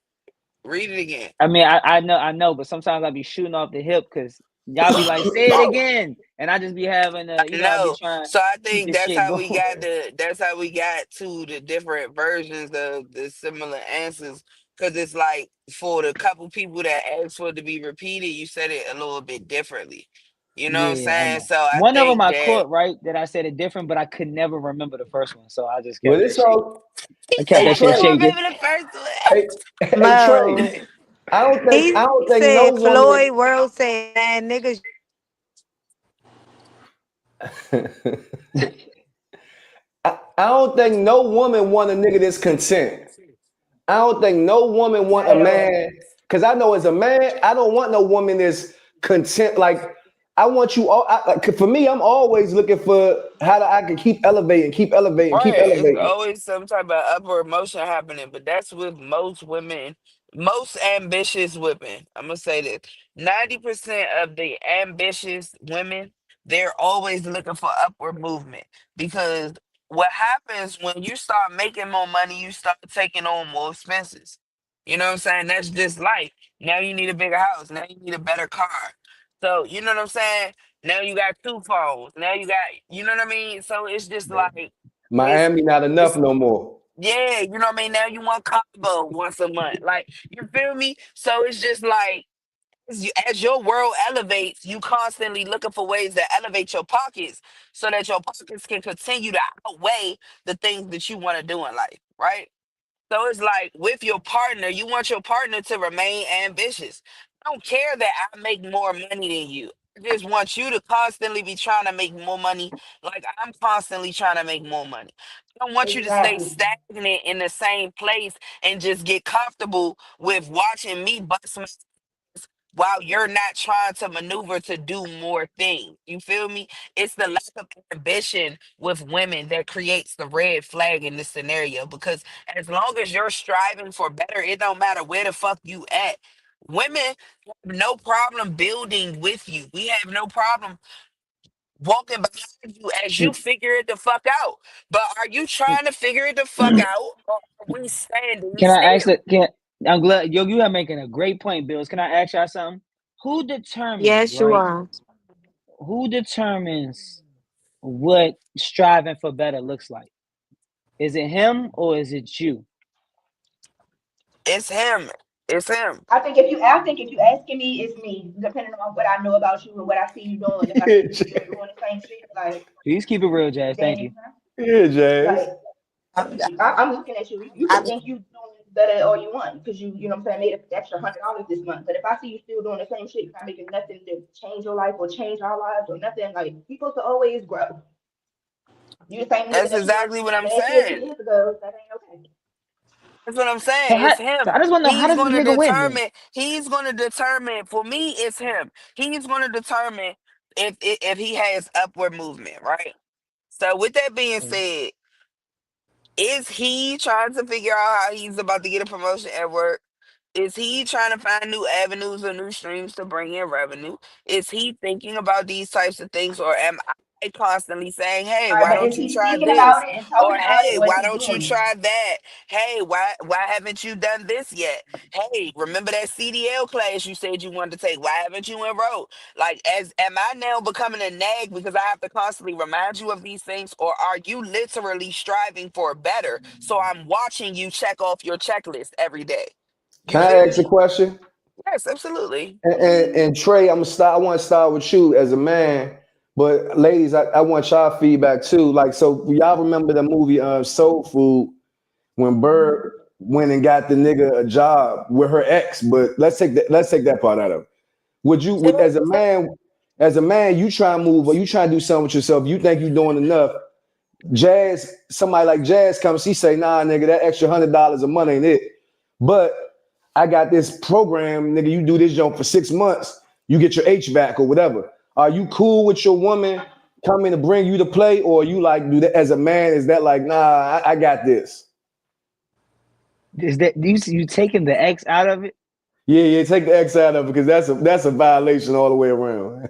Read it again. I mean, I know, but sometimes I be shooting off the hip because y'all be like, say it again, and I just be having I be No, trying to so I keep think the that's shit how going. we got to the different versions of the similar answers. Because it's like for the couple people that asked for it to be repeated, you said it a little bit differently. You know what I'm Yeah, I saying? know. So I One of them think I that caught right that I said it different, but I could never remember the first one, so I just well kept that it's shit. all he I said kept hey that I shit Trey. couldn't shaky. remember the first one. Hey, hey Trey. Mo. I He don't think no said woman Floyd World said, man, niggas. I don't think no woman want a nigga that's content. I don't think no woman want Not a at all. man, because I know as a man, I don't want no woman that's content. Like I want you all. Like, for me, I'm always looking for I can keep elevating, keep elevating, keep Right. It's elevating. always some type of upward motion happening, but that's with most women, most ambitious women. I'm gonna say this. 90% of the ambitious women, they're always looking for upward movement. Because what happens when you start making more money, you start taking on more expenses. You know what I'm saying? That's just life. Now you need a bigger house. Now you need a better car. So you know what I'm saying? Now you got two phones. Now you got, you know what I mean? So it's just like it's Miami not enough it's no more. yeah, you know what I mean? Now you want combo once a month. Like, you feel me? So it's just like as your world elevates, you constantly looking for ways to elevate your pockets so that your pockets can continue to outweigh the things that you want to do in life, right? So it's like with your partner, you want your partner to remain ambitious. I don't care that I make more money than you. I just want you to constantly be trying to make more money like I'm constantly trying to make more money. I don't want you to stay Exactly. stagnant in the same place and just get comfortable with watching me bust my while you're not trying to maneuver to do more things. You feel me? It's the lack of ambition with women that creates the red flag in this scenario because as long as you're striving for better, it don't matter where the fuck you at. Women have no problem building with you. We have no problem walking behind you as you figure it the fuck out. But are you trying to figure it the fuck out or are we standing Can I ask still? that? I'm glad you are making a great point, Bills. Can I ask y'all something? Who determines, Yes, you right? are. Who determines what striving for better looks like? Is it him or is it you? It's him. It's him. I think if you asking me, it's me. Depending on what I know about you and what I see you doing. If I see you still doing the same shit, like Please keep it real, Jazz. Thank then you. Yeah, Jazz. like I'm, I'm looking at you. You I, can think you doing better all you want because you know what I'm saying, made an extra $100 this month. But if I see you still doing the same shit, not making nothing to change your life or change our lives or nothing, like you supposed to always grow. You the same nigga That's that you were exactly what I'm last year, two saying. years ago. That ain't okay. That's what I'm So, saying. how, It's so him. I just want to know, how He's does this going to nigga win then? determine. He's going to determine. For me, it's him. He's going to determine if he has upward movement, right? So, with that being said, is he trying to figure out how he's about to get a promotion at work? Is he trying to find new avenues or new streams to bring in revenue? Is he thinking about these types of things, or am I constantly saying, "Hey, All right, why but don't is you he try speaking about this?" it and Or, talking about it, "Hey, or is why he don't you doing it? try that?" "Hey, why haven't you done this yet?" "Hey, remember that CDL class you said you wanted to take? Why haven't you enrolled?" Like, as am I now becoming a nag because I have to constantly remind you of these things, or are you literally striving for better? So I'm watching you check off your checklist every day. You Can feel I ask a me? question? Yes, absolutely. And Trey, I'm gonna start. I want to start with you as a man, but ladies, I want y'all feedback too. Like, so y'all remember the movie Soul Food when Bird went and got the nigga a job with her ex? But let's take that part out of it. Say what As a you say? man, you try and move or you try and do something with yourself. You think you're doing enough. Somebody like Jazz comes, she say, nah, nigga, that extra $100 a month ain't it. But I got this program, nigga, you do this joint for 6 months, you get your H back or whatever. Are you cool with your woman coming to bring you to play? Or you like do that as a man? Is that like, nah, I got this? Is that you taking the X out of it? Yeah, take the X out of it because that's a violation all the way around.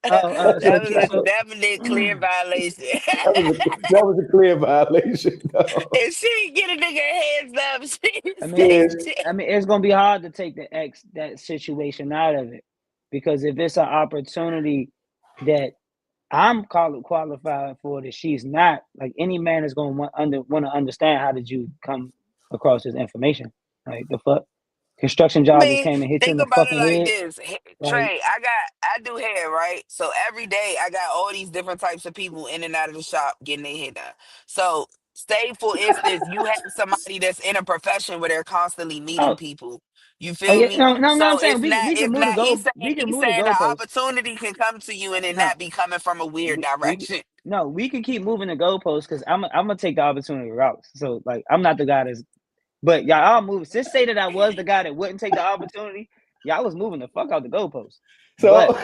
Oh, That was a definite clear violation. That was a clear violation. Dog. If she ain't get a nigga a heads up, she I mean, say Yeah. shit. I mean, it's gonna be hard to take the X that situation out of it because if it's an opportunity that I'm qualified for that she's not, like any man is gonna want to understand how did you come across this information? Like the fuck, construction I job just mean, came and hit you in think the about it fucking like head. this. Like, Trey, I do hair, right? So every day I got all these different types of people in and out of the shop getting their hair done. So say for instance, you have somebody that's in a profession where they're constantly meeting oh, people. You oh feel yeah, me? no, I'm So saying we if can move the not, go, we can he's move the saying the goalposts. opportunity can come to you and it No, not be coming from a weird we direction. no, we can keep moving the goalposts because I'm gonna take the opportunity regardless. So like, I'm not the guy that's, but y'all all move. Just say that I was the guy that wouldn't take the opportunity. Y'all was moving the fuck out the goalposts, but So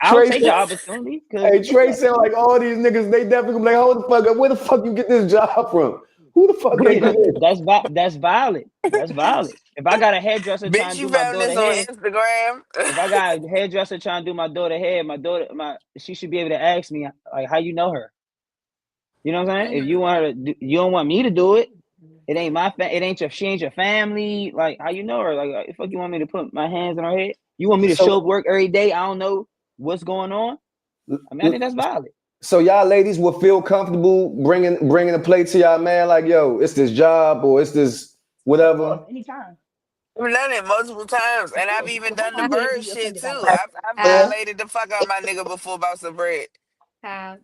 I'll Trey take the said, opportunity because hey, what the Trey fuck? sound like all these niggas, they definitely gonna be like, hold the fuck up, where the fuck you get this job from? Who the fuck gave Wait, you this? that's valid. That's valid. If I got a hairdresser trying Bitch, to you do my found daughter this on hair, Instagram. if I got a hairdresser trying to do my daughter hair, she should be able to ask me like how you know her. You know what I'm saying? If you want her to, you don't want me to do it. It ain't it ain't she ain't your family. Like how you know her? Like the fuck you want me to put my hands on her head? You want me to show up So work every day? I don't know what's going on. I mean, I think that's valid. so y'all ladies will feel comfortable bringing a plate to y'all man like, yo, it's this job or it's this Of whatever. course, anytime. I've done it multiple times, Of and I've course. even Because how done the my head bird be shit offended by too. that? I've Have, violated the fuck out of my nigga before about some bread. have.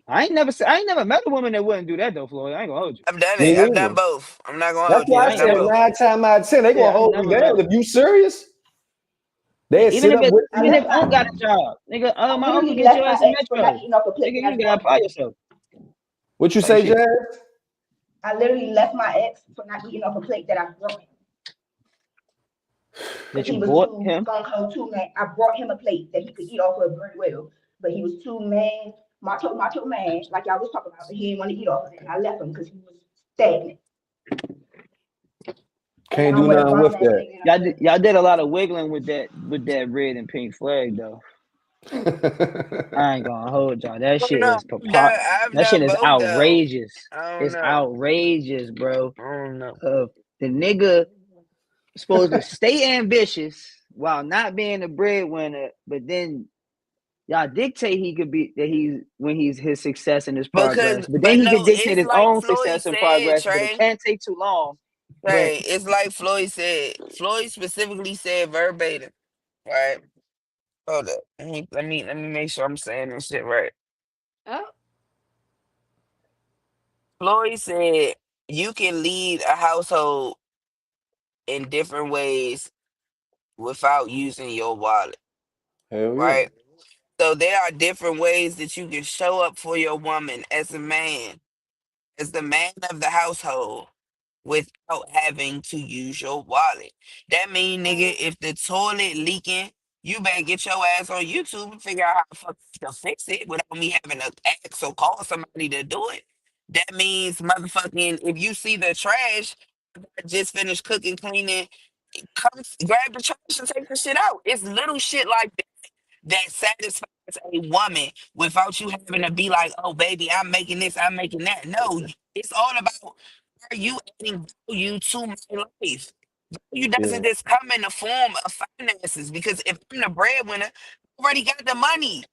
I ain't never met a woman that wouldn't do that though, Floyd. I ain't gonna hold you. I've done Me it. I've done neither. both. I'm not gonna That's hold you. why I I've I ain't done said never. both. 9 times out of 10, they Yeah, gonna I ain't hold you never met. down. If you serious, Yeah, they sit up with I even if left I my don't got a job, nigga, I my uncle literally get left your my ass in ex for not Metro. eating off a plate Nigga, that you I gotta brought apply him. yourself what you type say, shit. Jazz? I literally left my ex for not eating off a plate that I brought him. Because That you he was bought too him. stone cold, too mad. I brought him a plate that he could eat off of very well. But he was too mad, macho man, like y'all was talking about, but he didn't want to eat off of it. And I left him because he was stagnant. And Can't now I'm do with a nothing grown with ass nigga and I'm good. Y'all did a lot of wiggling with that red and pink flag though. that. I ain't gonna hold y'all. That I don't shit know. is I've That shit done is both though. outrageous. I don't It's know. outrageous, bro. I don't know. The nigga supposed to stay ambitious while not being a breadwinner, but then y'all dictate he could be that he's when he's his success and his progress, but then But he no, could dictate it's his like own Floyd success and said, progress, but it Trey. can't take too long. But Trey, it's like Floyd said. Floyd specifically said verbatim, right? Hold up. Let me make sure I'm saying this shit right. Oh, Floyd said you can lead a household in different ways without using your wallet, Hell yeah. right? So there are different ways that you can show up for your woman as a man, as the man of the household, without having to use your wallet. That mean, nigga, if the toilet leaking, you better get your ass on YouTube and figure out how the fuck to fix it without me having to ask or call somebody to do it. That means, motherfucking, if you see the trash, I just finished cooking, cleaning, come grab the trash and take the shit out. It's little shit like that satisfies as a woman without you having to be like, oh, baby, I'm making this, I'm making that. No, it's all about are you adding value to my life? You Yeah. doesn't just come in the form of finances because if I'm the breadwinner, I already got the money.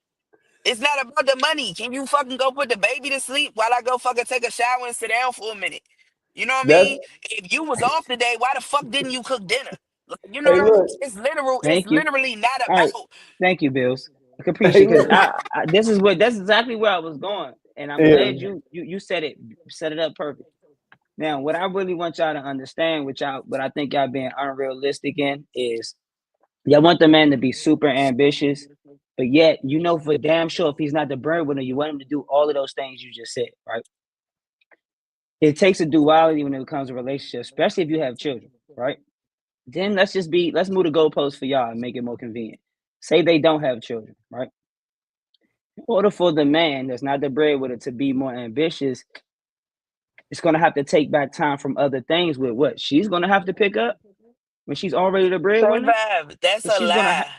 It's not about the money. Can you fucking go put the baby to sleep while I go fucking take a shower and sit down for a minute? You know what I That's mean? If you was off today, why the fuck didn't you cook dinner? Like, you know hey what I mean? look, It's literal. It's Thank you. literally not All right. about. Thank you, Bills. hey Capricia, because look. this is what that's exactly where I was going, and I'm Yeah. glad you set it up perfect. Now, what I really want y'all to understand, which y'all, but I think y'all being unrealistic in, is y'all want the man to be super ambitious, but yet you know for damn sure if he's not the breadwinner, you want him to do all of those things you just said, right? It takes a duality when it comes to relationships, especially if you have children, right? Then let's move the goalposts for y'all and make it more convenient. Say they don't have children, right? In order for the man that's not the breadwinner to be more ambitious, it's gonna have to take back time from other things with what she's gonna have to pick up when she's already the Say breadwinner. five. That's But a lie.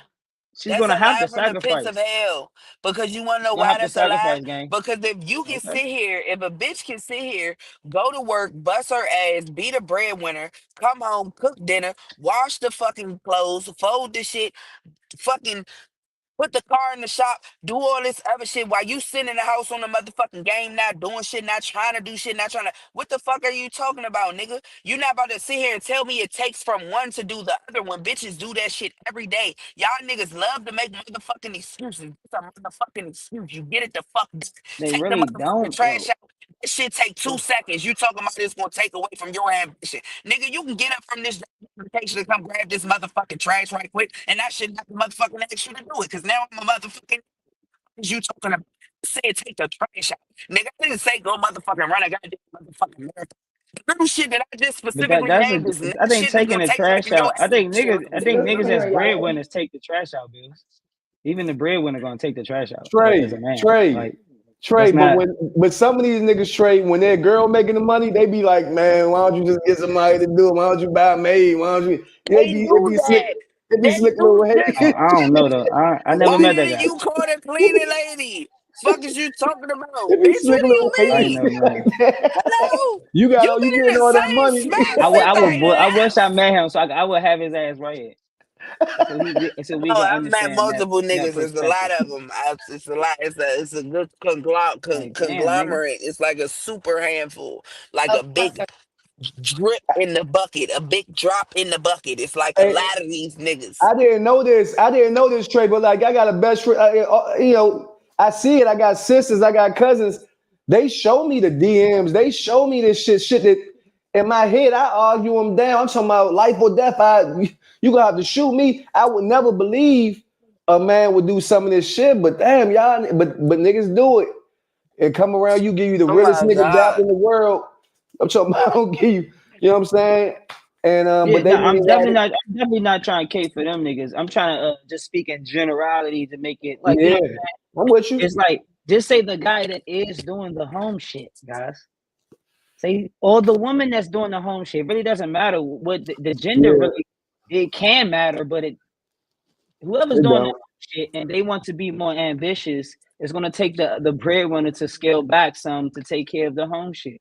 she's That's gonna a have lie to from the pits of sacrifice. hell. Because you want to She's know gonna why have to that's a lie? sacrifice, gang. Because if you can Okay. sit here, if a bitch can sit here, go to work, bust her ass, be the breadwinner, come home, cook dinner, wash the fucking clothes, fold the shit, fucking put the car in the shop, do all this other shit while you sitting in the house on the motherfucking game, not doing shit, not trying to do shit, not trying to. What the fuck are you talking about, nigga? You not about to sit here and tell me it takes from one to do the other when bitches do that shit every day. Y'all niggas love to make motherfucking excuses. It's a motherfucking excuse. You get it the fuck done. They Take the really motherfucking don't trash though. out. This shit take 2 seconds. You talking about this gonna take away from your ambition. Nigga, you can get up from this vacation to come grab this motherfucking trash right quick, and that shit not the motherfucking ask you to do it. Cause now I'm a motherfucking is you talking about say take the trash out. Nigga, I didn't say go motherfucking run a goddamn motherfucking marathon. The little shit that I just But specifically that's a named is not I think shit that's taking gonna the take away trash from your out. ambition I right think there. Listen niggas here, as y'all. breadwinners take the trash out, Bills. Even the breadwinner gonna take the trash out as a Trey, man. Trey, Like Trey, that's but not. when some of these niggas Trey, when their girl making the money, they be like, man, why don't you just get somebody to do it? Why don't you buy a maid? Why don't you? They do that. They be They slick little do way. that. I don't know though. I never Why met that didn't guy. you call the cleaning lady? Fuck is you talking They about? be Bitch, what slick do you little I ain't ways mean? never met like him. that. Hello? You got You all you been in getting the all that same money. spot since I I wish I left. met him I would have his ass right here, so we Oh, can I've met understand multiple that niggas. There's a lot perspective. of them. It's a lot. It's a good Like damn, nigga. conglomerate. It's like a super handful, like Oh, a big drip in the bucket, a big drop in the bucket. It's like a Hey, lot of these niggas. I didn't know this. I didn't know this, Trey. But like, I got a best friend. I see it. I got sisters. I got cousins. They show me the DMs. They show me this shit. Shit that in my head, I argue them down. I'm talking about life or death. You gonna have to shoot me. I would never believe a man would do some of this shit. But damn, y'all. But niggas do it and come around. You give you the Oh realest my nigga job god. in the world. I'm talking about. I don't give you. You know what I'm saying? And Yeah, but they no, be like, I'm definitely not trying to cape for them niggas. I'm trying to just speak in generality to make it like yeah, I'm with you. it's like just say the guy that is doing the home shit, guys. Say or the woman that's doing the home shit. It really doesn't matter what the gender Yeah, really it can matter, but whoever's it doing the don't. home shit and they want to be more ambitious is gonna take the breadwinner to scale back some to take care of the home shit.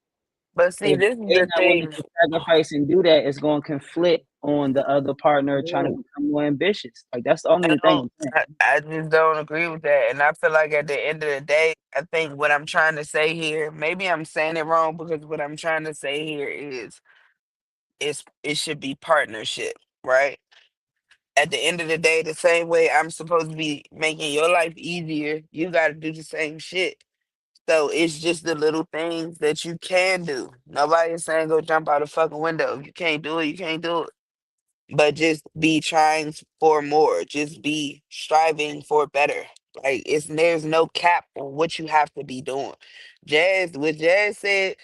But see, If this is they're the not willing thing. to sacrifice and do that, it's going to conflict on the other partner trying to Yeah. become more ambitious. Like that's the only thing I'm saying. I just don't agree with that. And I feel like at the end of the day, I think what I'm trying to say here, maybe I'm saying it wrong because what I'm trying to say here is it should be partnership, right? At the end of the day, the same way I'm supposed to be making your life easier, you got to do the same shit. So it's just the little things that you can do. Nobody is saying go jump out a fucking window. If you can't do it, you can't do it. But just be trying for more. Just be striving for better. Like there's no cap on what you have to be doing. What Jazz said,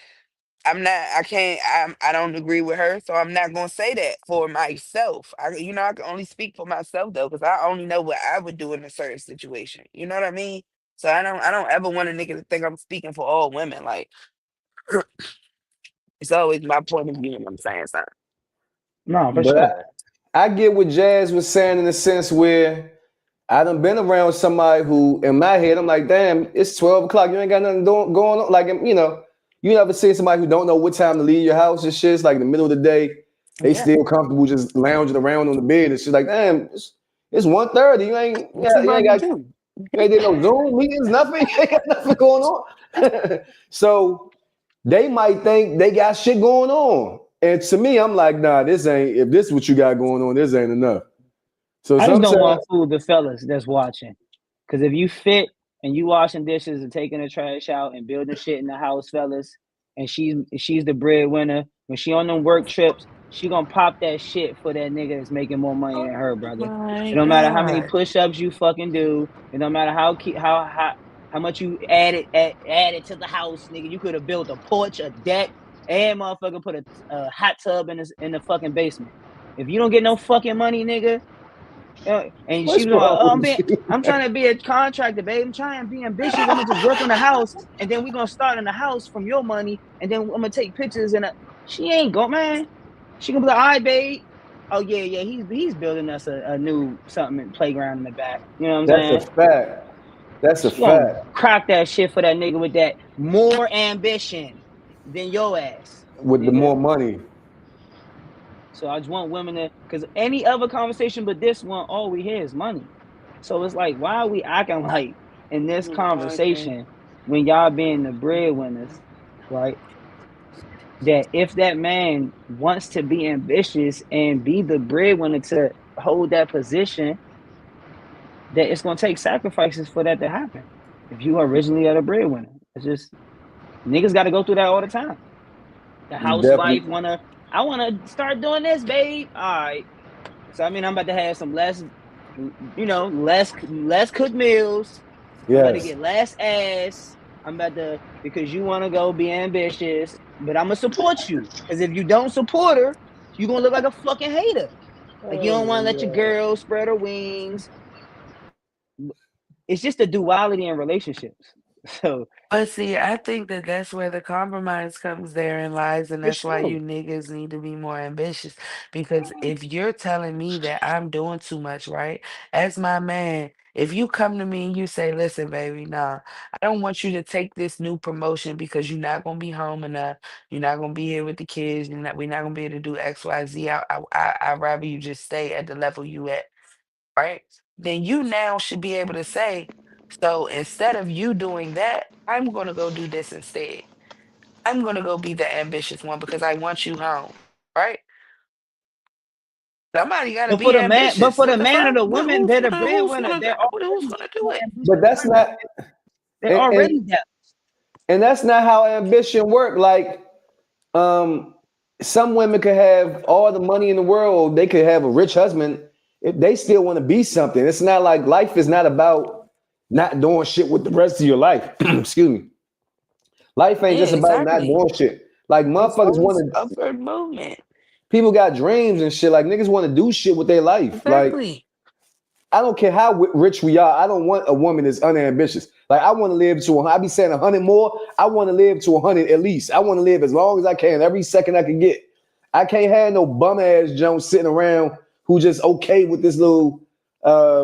I can't, I don't agree with her, so I'm not gonna say that for myself. I can only speak for myself though, because I only know what I would do in a certain situation. You know what I mean? So I don't ever want a nigga to think I'm speaking for all women. Like it's always my point of view when I'm saying something. No, for But sure. I get what Jazz was saying in the sense where I done been around somebody who, in my head, I'm like, damn, it's 12 o'clock. You ain't got nothing going on. Like, you ever see somebody who don't know what time to leave your house and shit? It's like in the middle of the day, they Yeah. still comfortable just lounging around on the bed and shit. Like, damn, it's 1:30. You ain't, What you you ain't about to got, do? you ain't did no Zoom meetings, nothing. You ain't got nothing going on. So they might think they got shit going on. And to me, I'm like, nah, if this is what you got going on, this ain't enough. So I just don't sometimes want to fool the fellas that's watching. Because if you fit and you washing dishes and taking the trash out and building shit in the house, fellas, and she's the breadwinner, when she on them work trips, she gonna pop that shit for that nigga that's making more money than her, brother. My It don't matter how many God. push-ups you fucking do. It don't matter how much you added to the house, nigga. You could have built a porch, a deck, and motherfucker put a hot tub in the fucking basement. If you don't get no fucking money, nigga, and she what's was like, wrong "Oh, with you? I'm trying to be a contractor, babe. I'm trying to be ambitious. I'm gonna just work on the house, and then we're gonna start in the house from your money, and then I'm gonna take pictures." And she ain't go, man. She gonna be like, "All right, babe. Oh yeah. He's building us a new something playground in the back. You know what I'm That's a saying?" fact. That's a She gonna fact. crack that shit for that nigga with that more ambition than your ass, With the nigga. more money, So I just want women to, because any other conversation but this one, all we hear is money. So it's like, why are we acting like in this Exactly. conversation when y'all being the breadwinners, right? That if that man wants to be ambitious and be the breadwinner to hold that position, that it's gonna take sacrifices for that to happen. If you originally are the breadwinner, it's just niggas got to go through that all the time. The you housewife definitely I wanna start doing this, babe. All right, so I mean, I'm about to have some less cooked meals. I'm about to yes. get less ass. I'm about to because you want to go be ambitious, but I'm gonna support you. Because if you don't support her, you gonna look like a fucking hater. Like you Oh don't want to my let your god. girl spread her wings. It's just a duality in relationships. So But see, I think that that's where the compromise comes therein lies, and for that's why sure, you niggas need to be more ambitious. Because if you're telling me that I'm doing too much, right? As my man, if you come to me and you say, "Listen, baby, nah, I don't want you to take this new promotion because you're not gonna be home enough. You're not gonna be here with the kids. We're not gonna be able to do X, Y, Z. I'd rather you just stay at the level you at." Right? Then you now should be able to say, so instead of you doing that, I'm going to go do this instead. I'm going to go be the ambitious one because I want you home. Right? Somebody got to be but ambitious. for What the the man or fuck? the woman, they're the Who's breadwinner. gonna They're who's already gonna do more it? But ambitious. that's not They're and, already and that. and that's not how ambition work. Like um some women could have all the money in the world, they could have a rich husband if they still want to be something. It's not like life is not about not doing shit with the rest of your life. Excuse me. Life ain't Yeah, just about not exactly. doing shit. Like It's motherfuckers always want to upward movement. people got dreams and shit. Like niggas want to do shit with their life. Like Exactly. I don't care how rich we are. I don't want a woman that's unambitious. Like I want to live to. I be saying 100 more. I want to live to 100 at least. I want to live as long as I can. Every second I can get. I can't have no bum ass Jones sitting around who just okay with this little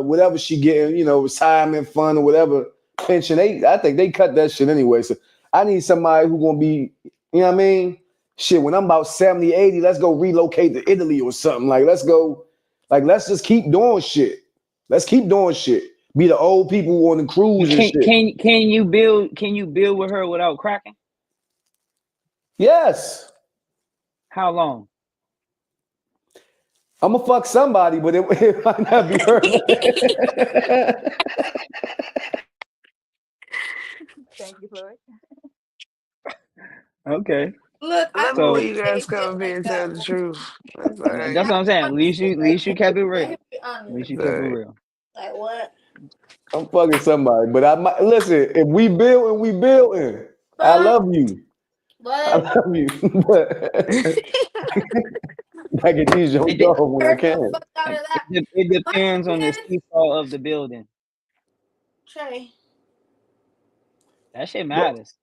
whatever she getting. Retirement fund or whatever pension. I think they cut that shit anyway. So I need somebody who gonna be. You know what I mean? Shit. When I'm about 70, 80, let's go relocate to Italy or something. Like let's go. Like let's just keep doing shit. Let's keep doing shit. Be the old people on the cruise and Can shit. can can you build with her without cracking? Yes, How long? I'm gonna fuck somebody, but it might not be her. Thank you, Floyd. Okay, Look, I I love it when so you didn't guys say come shit up here like and that. tell the truth. That's all that's right. what I'm saying. At least you kept it Let real. him be At least honest. you That's all kept it right. real. Like what? I'm fucking somebody, but I might listen. If we build and we building, I Huh? love you. I What? love you, but I can tease your It, de- dog when I Heard the can. fuck out of that. it Huh, depends on the man? seesaw of the building. Trey. That shit Go, matters.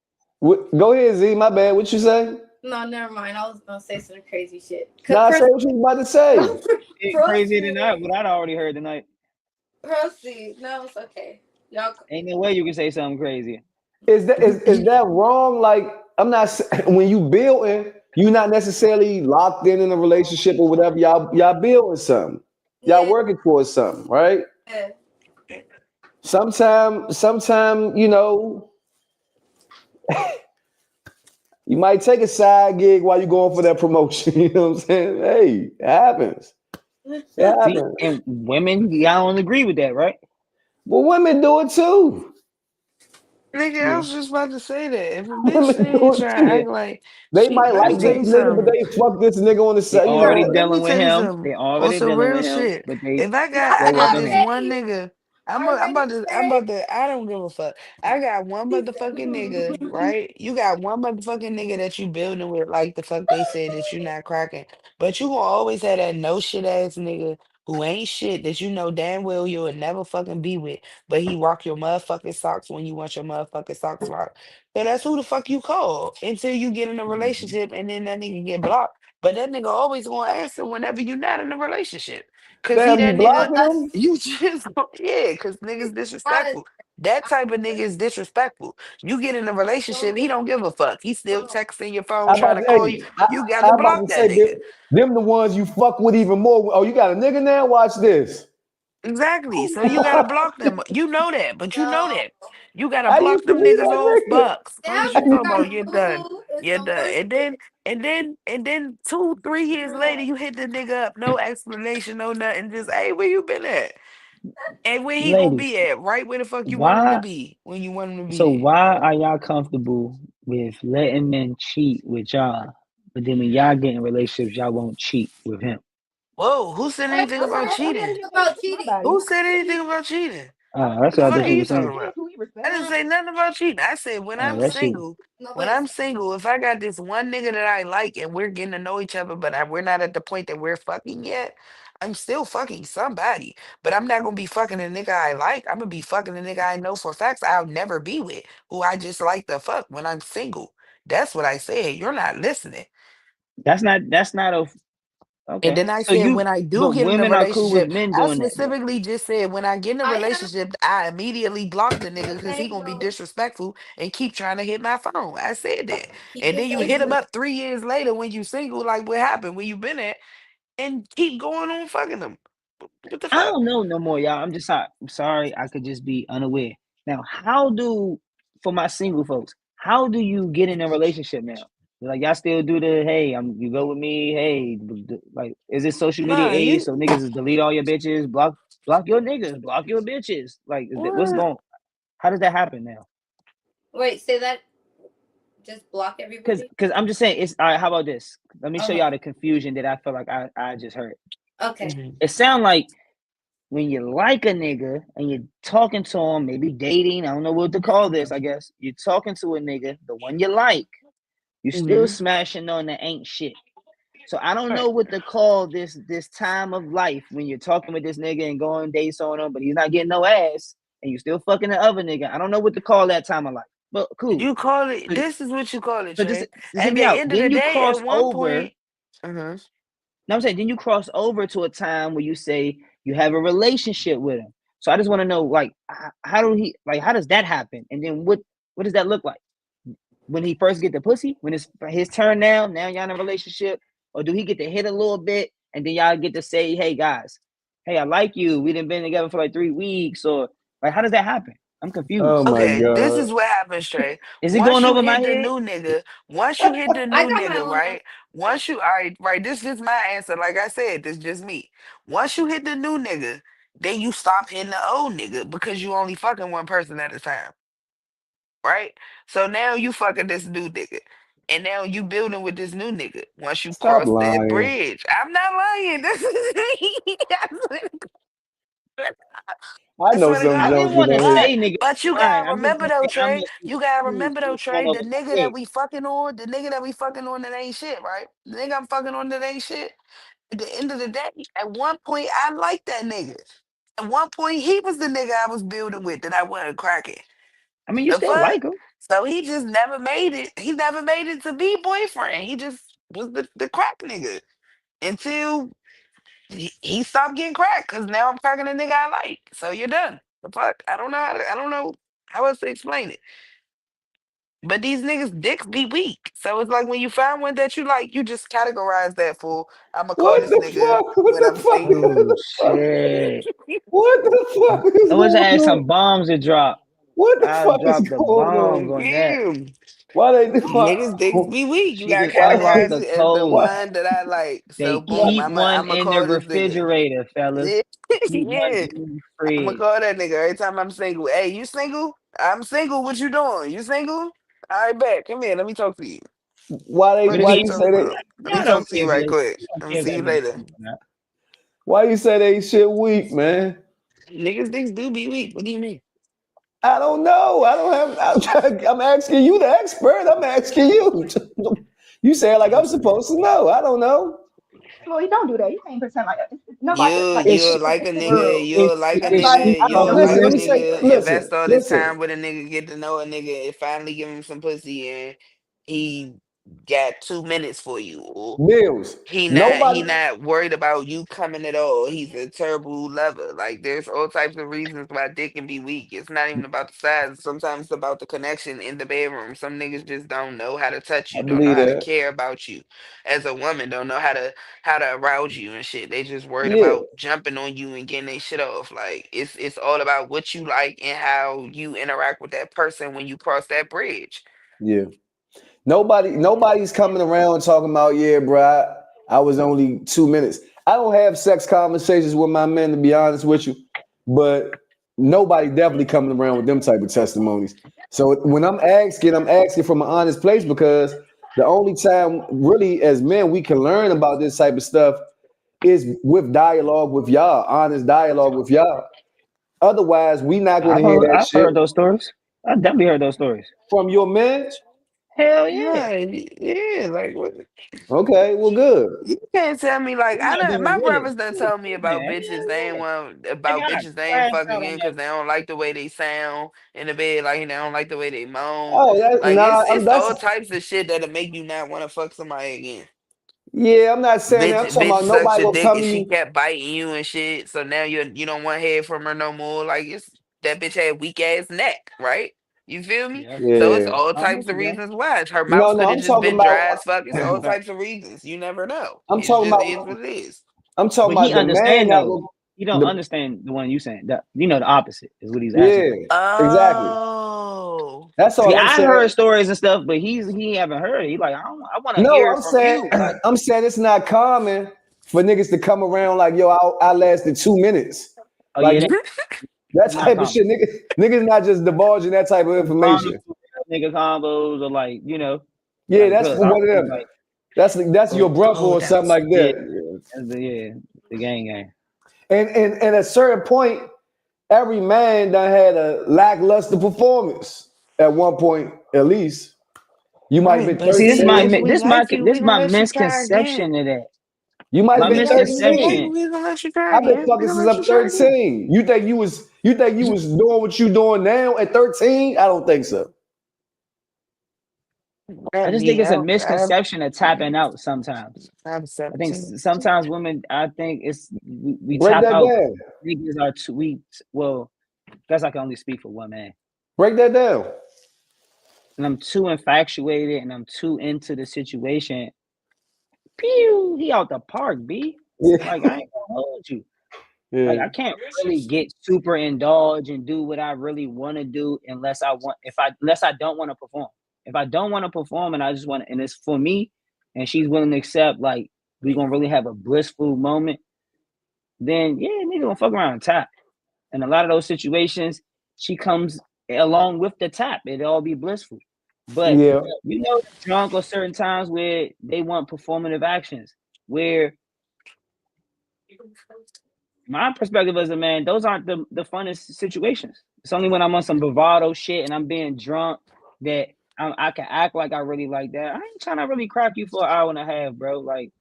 go ahead, Z. My bad. What you say? No, never mind. I was gonna say some crazy shit. Cause Nah, say first, what you was about to say. Shit first crazier of than all, that. What I'd already heard tonight. Proceed. No, it's okay. Y'all. Ain't no way you can say something crazy. Is that wrong? Like, I'm not when you building, you're not necessarily locked in a relationship or whatever. Y'all building something. Y'all Yeah. working towards something, right? Yeah. Sometime, you might take a side gig while you're going for that promotion. You know what I'm saying? Hey, it happens. It See, happens. and women, y'all don't agree with that, right? Well, women do it too. Nigga, I Yeah. was just about to say that. If a bitch Women sit here do it trying to too. Yeah. act like They she, might let me like Cause tell this they you nigga, but something. they fuck this nigga on the they side. Let, already let me dealing with tell you him. something They on already some dealing real with him, shit. but they If I got, still I Not got working this him. one already. nigga. Already, sir. I don't give a fuck. I got one He said, motherfucking nigga, right? You got one motherfucking nigga that you building with, like the fuck they said that you not cracking. But you gonna always have that no shit ass nigga who ain't shit that you know damn well you would never fucking be with, but he rock your motherfucking socks when you want your motherfucking socks rocked. So that's who the fuck you call until you get in a Mhm. relationship and then that nigga get blocked. But that nigga always gonna answer whenever you not in a relationship. Cause he Damn, you that nigga, blocking us. them? you just yeah, cause niggas Not disrespectful. That type of nigga is disrespectful. You get in a relationship, he don't give a fuck. He still texting your phone I trying about to to, call you. hey, You got I to about block to that say nigga. them the ones you fuck with even more. Oh, you got a nigga now? Watch this. Exactly. So you gotta block them. You know that, but you know no. that. You gotta I block used to them be niggas that off nigga. bucks. Fuck Now is you you talking about? got You're done. boo. It's You're some done. more And then 2, 3 years later, you hit the nigga up, no explanation, no nothing. Just hey, where you been at? And where he gonna Ladies, be at? Right where the fuck you want him to why? be when you want him to be So there. why are y'all comfortable with letting men cheat with y'all, but then when y'all get in relationships, y'all won't cheat with him? Whoa, who said Wait, anything who about said I cheating? said anything he about respected my cheating? Who body. said anything about cheating? That's What the what I fuck thought are you you were He talking saying. said about? who he I respects. didn't say nothing about cheating. I said That shit. No, when wait. I'm single, if I got this one nigga that I like and we're getting to know each other, but we're not at the point that we're fucking yet, I'm still fucking somebody. But I'm not gonna be fucking a nigga I like. I'm gonna be fucking a nigga I know for facts I'll never be with, who I just like to fuck when I'm single. That's what I said. You're not listening. That's not a And okay. then I So said, you, when I do but get in a women are cool with relationship, men I doing that though. specifically just said, when I get in a I am. relationship, I immediately block the nigga because he Okay, gonna be so disrespectful and keep trying to hit my phone. I said that. he And then just you said hit him you. up 3 years later when you single, like what happened, where you been at, and keep going on fucking them. What the I fuck? don't know no more, y'all. I'm sorry. I could just be unaware. Now, how do for my single folks? How do you get in a relationship now? Like y'all still do the hey, you go with me, hey, like is it social media Nah, age? you So niggas just delete all your bitches, block your niggas, block your bitches. Like what's what? going? How does that happen now? Wait, say that. Just block Because everybody. because I'm just saying it's all right. How about this? Let me show Okay. y'all the confusion that I feel like I just heard. Okay. Mhm. It sound like when you like a nigga and you're talking to him, maybe dating, I don't know what to call this, I guess. You're talking to a nigga, the one you like, you still Mhm. smashing on the ain't shit. So I don't Right. know what to call this time of life when you're talking with this nigga and going dates on him, but he's not getting no ass and you still fucking the other nigga. I don't know what to call that time of life. But cool. You call it. So, This is what you call it, so just Trey. just hear At me the out. end of the Then you day, cross at one over. point, uh-huh. No, I'm saying then you cross over to a time where you say you have a relationship with him. So I just want to know, like, how does that happen? And then what does that look like when he first get the pussy? When it's his turn now y'all in a relationship, or do he get to hit a little bit and then y'all get to say, hey guys, hey I like you, we done been together for like 3 weeks, or like how does that happen? I'm Oh confused. my Okay, this god. is what happens, Trey. Is it Once going you over my hit the head? new nigga, once you hit the I new got my nigga, own answer. right? Once you, all right, right, this is my answer. Like I said, this just me. Once you hit the new nigga, then you stop hitting the old nigga because you only fucking one person at a time, right? So now you fucking this new nigga. And now you building with this new nigga. Once you Stop cross that lying. bridge, I'm not lying. This is I I know swear to some I God. didn't jokers want to on here. But say nigga but you lying. gotta I'm just remember gonna though, say I'm Trey. just You gotta confused remember though, what's going Trey, over my head. the nigga that we fucking on that ain't shit, right? The nigga I'm fucking on that ain't shit. At the end of the day, at one point I liked that nigga. At one point he was the nigga I was building with that I wasn't cracking. I mean, you The still fuck? like him. So he just never made it. He never made it to be boyfriend. He just was the crack nigga until he stopped getting cracked because now I'm cracking a nigga I like. So you're done. The fuck? I don't know how else to explain it. But these niggas dicks be weak. So it's like when you find one that you like, you just categorize that fool. I'ma call What this the nigga fuck? What when the I'm fuck? single. Oh shit! What the fuck is I wish I going had on? some bombs to drop. What the I'll fuck is drop the going bombs on? on that. Damn. Why they do? Niggas dicks be weak. You She gotta just Why? unlocked categorize the it as the code. Why? one that I like. So They boom, keep I'ma one I'ma in the call this nigga. refrigerator, fellas. Yeah. Keep one Yeah. in the I'ma fridge. call that nigga every time I'm single. Hey, you single? I'm single. What you doing? You single? All right, bet. Come here. Let me talk to you. Why they? But Fuck if is Why you he, you say talking they? about? Let me y'all talk don't to care you if right they, quick. you don't I'm care gonna if see that you nigga later. single or not. Why you say they shit weak, man? Niggas dicks do be weak. What do you mean? I don't know. I don't have. I'm asking you, the expert. I'm asking you. You say it like I'm supposed to know. I don't know. Chloe, don't do that. You can't pretend like nobody You like If you'll she, like a it's the nigga, world. If you'll like a if Everybody she nigga, I don't you'll know like where a let me those say. nigga, people. Listen, invest all this listen. time with a nigga, get to know a nigga, and finally give him some pussy and he got 2 minutes for you. Or Bills. he Nobody. not worried about you coming at all. He's a terrible lover. Like there's all types of reasons why dick can be weak. It's not even about the size. Sometimes it's about the connection in the bedroom. Some niggas just don't know how to touch I you, don't know believe how to that. care about you. As a woman, don't know how to arouse you and shit. They just worried Yeah, about jumping on you and getting their shit off. Like it's all about what you like and how you interact with that person when you cross that bridge. yeah. Nobody's coming around talking about, yeah, bro. I was only 2 minutes. I don't have sex conversations with my men, to be honest with you, but nobody definitely coming around with them type of testimonies. So when I'm asking from an honest place because the only time really as men we can learn about this type of stuff is with dialogue with y'all, honest dialogue with y'all. Otherwise, we not going to hear that I've shit heard those stories. I definitely heard those stories. from your men. Hell yeah. Yeah, yeah, like what? Okay, well, good. You can't tell me like I'm I not done. being My real. brothers done told me about Man, bitches they ain't want I about got bitches they ain't crashed fuck out on again that. because they don't like the way they sound in the bed. Like they don't like the way they moan. Oh, that Like nah, it's that's all types of shit that'll make you not want to fuck somebody again. yeah. I'm not saying that. I'm talking Bitch about sucks nobody your gonna dick come and to she you. kept biting you and shit. So now you don't want head from her no more. Like it's that bitch had weak ass neck, right? You feel me? Yeah. So it's Yeah. all I'm types with of you, gang. reasons why. Her No, mouth no. could have I'm just talking been about. dry as fuck. It's all Right. types of reasons. You never know. I'm It's talking just is about. what it is. I'm talking But he about the man understand that though. will. He don't The understand the one you saying. That the opposite is what he's asking yeah. for. Exactly. Oh. That's See, all I'm I saying. heard stories and stuff, but he haven't heard it. He like, I want to No, hear it I'm from saying. you. Like, I'm saying it's not common for niggas to come around like, yo, I lasted 2 minutes. oh Like yeah, that's that not type of common. shit. Niggas not just divulging that type of Those bottom information. nigga combos or like, Yeah, like, that's cause for I one of really them. like, That's your brother Oh, or something that's like yeah, that. the gang. And at a certain point, every man done had a lackluster performance at one point, at least. You might have right. been But See, see, if 13. we like you, this we gonna my let you try misconception again. of that. You might have My If been that's what you like, 13. misconception. we gonna let you try I've been again. We fucking gonna since let I'm you try again. 13. You think you was doing what you doing now at 13? I don't think so. I Not just think me. it's a I misconception of tapping out sometimes. I'm I think 17. sometimes women, I think we Break tap that out. down. Niggas are too we well. Guess I can only speak for one man, Break that down. and I'm too infatuated and I'm too into the situation. Pew, he out the park, b. Yeah. Like I ain't gonna hold you. Like Yeah. I can't really get super indulge and do what I really want to do unless I don't want to perform. If I don't want to perform and I just want and it's for me, and she's willing to accept like we gonna really have a blissful moment, then yeah, nigga gonna fuck around and tap. And a lot of those situations, she comes along with the tap. It'll all be blissful. But Yeah. drunk or certain times where they want performative actions, where my perspective as a man, those aren't the funnest situations. It's only when I'm on some bravado shit and I'm being drunk that I can act like I really like that. I ain't trying to really crack you for an hour and a half, bro. Like,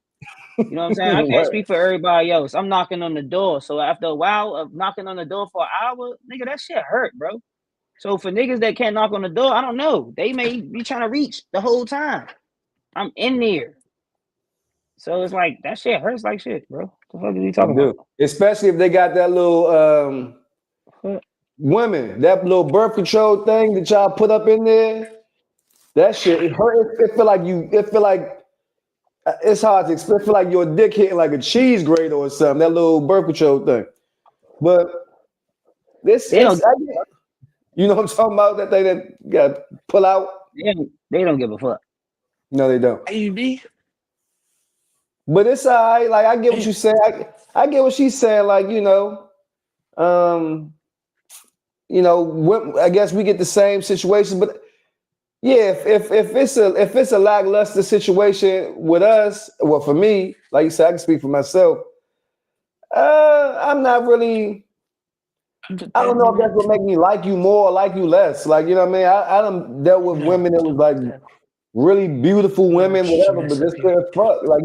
you know what I'm saying? I can't Right. speak for everybody else. I'm knocking on the door. So after a while of knocking on the door for an hour, nigga, that shit hurt, bro. So for niggas that can't knock on the door, I don't know. They may be trying to reach the whole time. I'm in there. So it's like that shit hurts like shit, bro. What the fuck are you They talking about? do. Especially if they got that little What? women, that little birth control thing that y'all put up in there. That shit, it hurt. It feel like you. It feel like it's hard to explain. It feel like your dick hitting like a cheese grater or something. That little birth control thing. But this, They don't. you know what I'm talking about? That thing that got to pull out. They don't give a fuck. No, they don't. AUD. But it's all right. Like I get what you say. I get what she's saying. Like um, I guess we get the same situation. But yeah, if it's a lackluster situation with us, well, for me, like you said, I can speak for myself. I'm not really. I don't know if that's what make me like you more or like you less. Like, you know what I mean? I done dealt with women that was like really beautiful women, whatever, but just couldn't fuck. Like,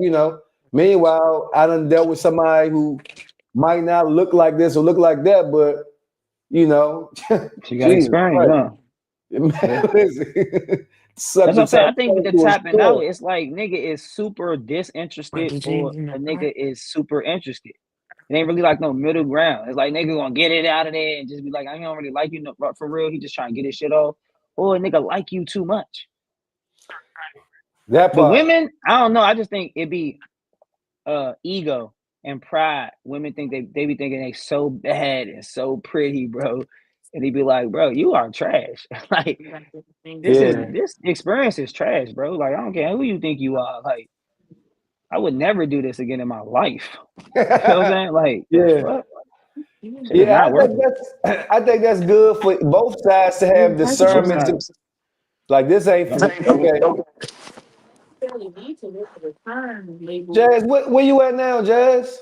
meanwhile, I done dealt with somebody who might not look like this or look like that, but She got Jesus experience, Christ. huh? Man, listen. That's what I'm saying. I think with the tapping out, story. it's like nigga is super disinterested or a nigga is super interested. It ain't really like no middle ground. It's like nigga gonna get it out of there and just be like, I don't really like you no, for real. He just trying to get his shit off. Or a nigga like you too much. That But part. women, I don't know. I just think it be ego and pride. Women think they be thinking they so bad and so pretty, bro. And they be like, bro, you are trash. Like this experience is trash, bro. Like, I don't care who you think you are. Like, I would never do this again in my life. You know what I'm saying? Like, the fuck? Shit is not worth it. I think that's good for both sides to have Both discernment. sides. Like this ain't for me. Okay. Jazz, where you at now, Jazz?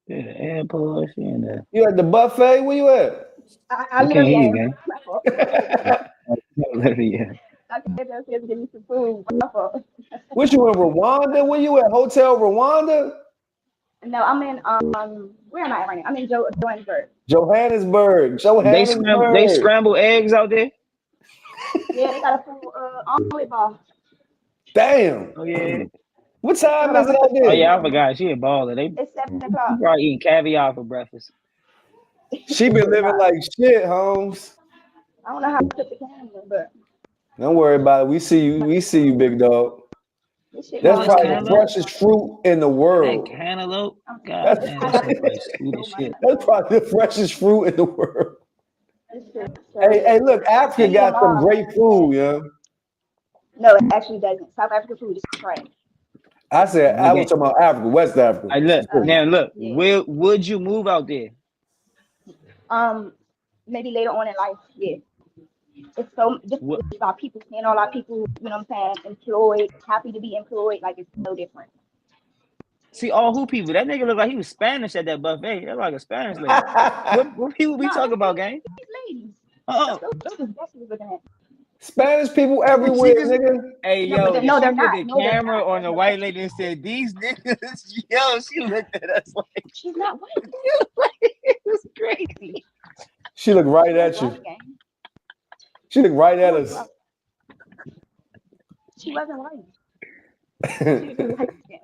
Yeah, the airport, she in there. You at the buffet? Where you at? I We can't literally hear you, am. gang. My fault. Literally, yeah. I came downstairs to get me some food. My fault. What you in Rwanda? Where you at? Hotel Rwanda? No, I'm in where am I at right now? I'm in Johannesburg. Johannesburg. They Johannesburg. scramble eggs out there. Yeah, they got a full omelet bar. Damn. Oh yeah. What time Hold is on, it out Oh there? yeah, I forgot. She a baller. They it's 7 o'clock. probably eating caviar for breakfast. She been living like shit, Holmes. I don't know how to put the camera, but Don't worry about it. We see you. We see you, big dog. this shit That's Oh, going it's on probably right the now. cantaloupe. freshest fruit in the That world. cantaloupe. God That's, This damn, that pineapple shit probably is sweet as so much. shit. that's probably the freshest fruit in the world. This shit is so Hey, good. look, Africa Even got some mom, great food, yeah. no, it actually doesn't. South African food is trash. I said I was Okay. talking about Africa, West Africa. I look Oh, now. Look, yeah. would you move out there? Maybe later on in life, yeah. It's so just What? about people seeing all our people, you know what I'm saying, employed, happy to be employed, like it's so different. See all who people? That nigga look like he was Spanish at that buffet. That's like a Spanish lady. What people we No, talking about, gang? these ladies. Uh Those is what she was looking at. Spanish people She everywhere, just, nigga. hey No, but yo, and no, she they're put not. the No, they're camera not. on the No, white lady and said, "These niggas." Yo, she looked at us like she's not white. it was crazy. She looked right She was at you. white, gang. She looked right I at know us. she wasn't white. She was just white skin.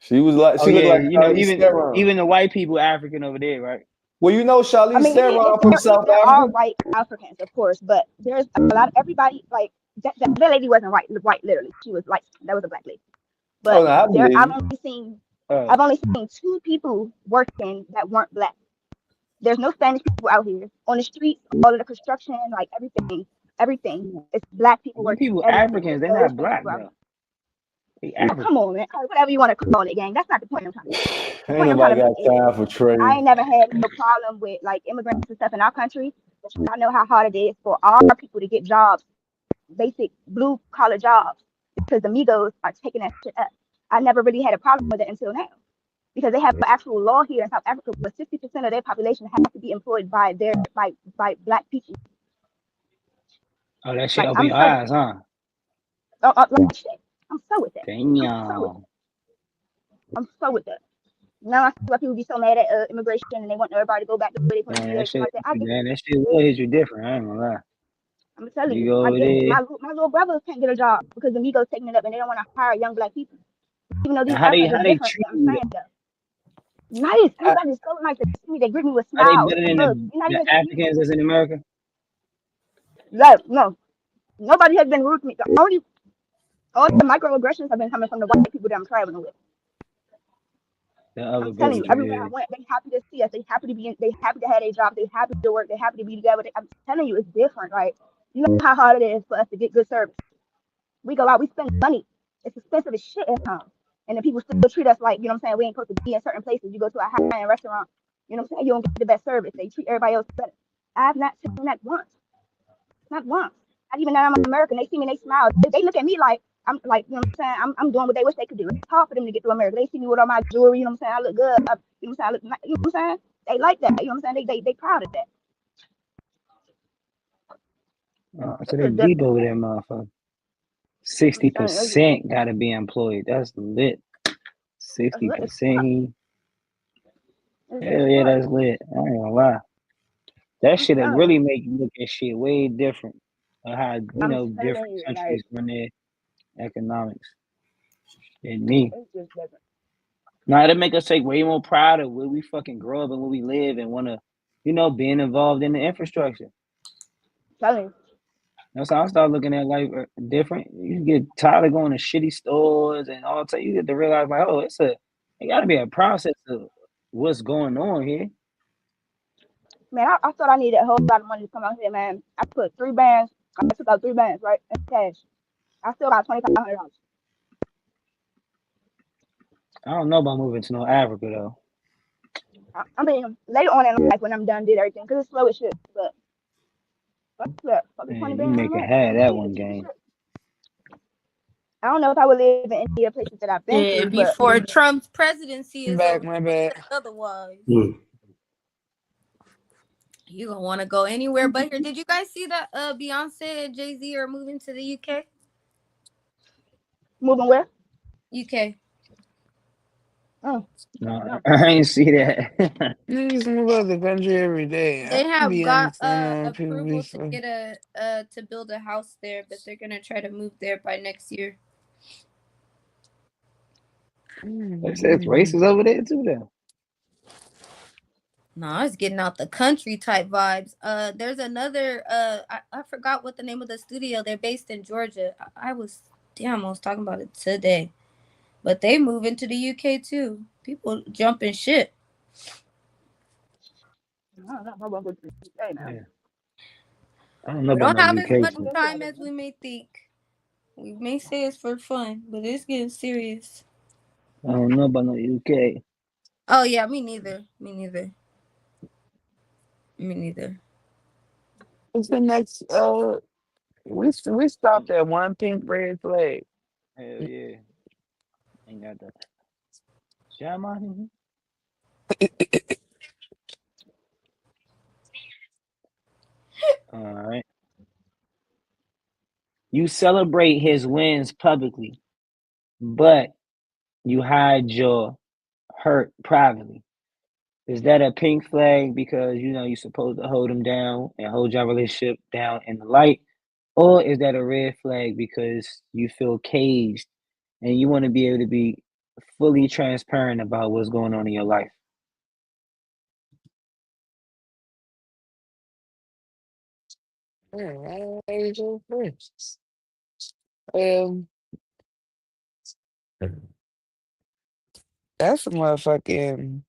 She Oh looked yeah, like you know, Charlize Theron. even the white people African over there, right? Well, you know I Charlize mean, Theron from South there are Africa. white Africans, of course, but there's a lot of everybody like that lady wasn't white literally. She was like that was a black lady. Oh But no, I there believe you. I've only seen two people working that weren't black. There's no Spanish people out here on the streets, all of the construction, like everything. It's black people Them working people everything. Africans, There's they're no not Spanish black people out here. though. They Oh, African. come on, man. Whatever you want to call it, gang. That's not the point I'm trying to make. The Ain't point I'm trying nobody to got make is time for I trade. ain't never had no problem with like immigrants and stuff in our country. I know how hard it is for our people to get jobs, basic blue collar jobs, because the Migos are taking that shit up. I never really had a problem with it until now. Because they have an actual law here in South Africa where 60% of their population has to be employed by black people. Oh, that shit Like open I'm your so eyes, huh? like shit. I'm so with that. I'm so with Damn. that. I'm so with that. Now I see why people be so mad at immigration and they want everybody to go back to where they supposed to be Man, or something like that. I get it. that shit will hit you different. I ain't gonna lie. I'm telling You you, go over there. my little brothers can't get a job because the Migos taking it up and they don't want to hire young black people. Even though these And Africans how is they different, treat I'm you? saying though. Nice. How, Everybody is so nice to see me. They greet me with are they smiles better and than hugs. You're not the even seeing Africans that's in America? like no. Nobody has been rude to me. The only all the microaggressions have been coming from the white people that I'm traveling with. The I'm other telling you, groups, everywhere I yeah. went, they happy to see us. They happy to be in, they happy to have a job. They happy to work. They happy to be together. I'm telling you, it's different, right? You know how hard it is for us to get good service. We go out, we spend money. It's expensive as shit at home. And then people still treat us like, you know what I'm saying, we ain't supposed to be in certain places. You go to a high-end restaurant, you know what I'm saying, you don't get the best service. They treat everybody else better. I've not seen that once. Not once. Not even that I'm American. They see me and they smile. They look at me like I'm like, you know what I'm saying, I'm doing what they wish they could do. It's hard for them to get to America. They see me with all my jewelry, you know what I'm saying, I look good. You know what I'm saying, I look, you know what I'm saying? They like that. You know what I'm saying? They proud of that. So It's they just deep different, over man. there, motherfucker. I'm telling you, 60% gotta be employed. That's lit. it's lit as 60%. fuck. It's lit as Hell yeah, fuck. that's lit. I ain't gonna lie. That I'm shit'll telling you. really make you look at shit way different. Of how, I'm telling different you, countries like, run their economics than me. it's just different. Now it'll make us take way more pride of where we fucking grow up and where we live and wanna, being involved in the infrastructure. I'm telling you. That's how I start looking at life different. You get tired of going to shitty stores and all that. You get to realize like, oh, it gotta be a process of what's going on here. Man, I thought I needed a whole lot of money to come out here, man. I put 3 bands. I took out 3 bands, right? In cash. I still got $2,500. I don't know about moving to no Africa though. I mean, later on in life when I'm done, did everything, because it's slow as shit. But fuck that. Fucking 20 Man, you bands make on a that. hat that Cheap, one cheap as game. shit. I don't know if I would live in any of the places that I've been Yeah, to, but before Trump's presidency I'm is back, over. my bad. Otherwise, Mm. you gonna want to go anywhere but here. Did you guys see that Beyonce and Jay-Z are moving to the UK? moving where? UK. Mm, No, no. I ain't see that. Niggas move out the country every day. I They don't have be got understanding why people be approval to so. get a to build a house there, but they're gonna try to move there by next year. It says races over there too though. No, it's getting out the country type vibes. There's another. I forgot what the name of the studio. They're based in Georgia. I was damn. I was talking about it today, but they move into the UK too. People jumping shit. I don't know. I'm going to go to the UK now. Yeah. I don't know We about don't no have as UK much I'm too. going to time go as to we may think. We may say it's for fun, but it's getting serious. I don't know about no UK. Oh yeah, me neither. Me neither. Me neither. What's the next? We stopped at one pink red flag. Hell yeah. Ain't got that. Jam on him. All right. You celebrate his wins publicly, but you hide your hurt privately. Is that a pink flag because you're supposed to hold him down and hold your relationship down in the light? Or is that a red flag because you feel caged and you want to be able to be fully transparent about what's going on in your life? Alright, Um, that's a motherfucking.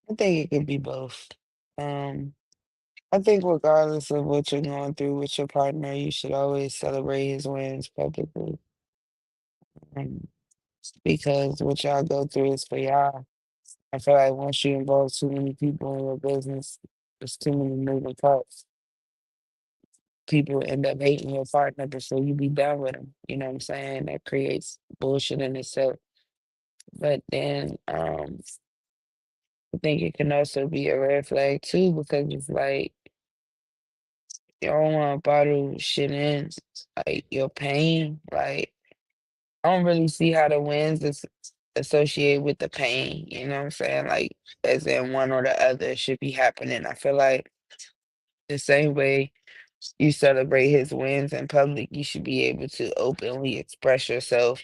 I think it could be both. Um, I think regardless of what you're going through with your partner, you should always celebrate his wins publicly. Um, because what y'all go through is for y'all. I feel like once you involve too many people in your business, there's too many moving parts. People end up hating your partner before you be done with them. You know what I'm saying? That creates bullshit in itself. But then I think it can also be a red flag too because it's like you don't want to bottle shit in, like your pain. Like I don't really see how the wins is associated with the pain. You know what I'm saying? Like as in one or the other should be happening. I feel like the same way You celebrate his wins in public, you should be able to openly express yourself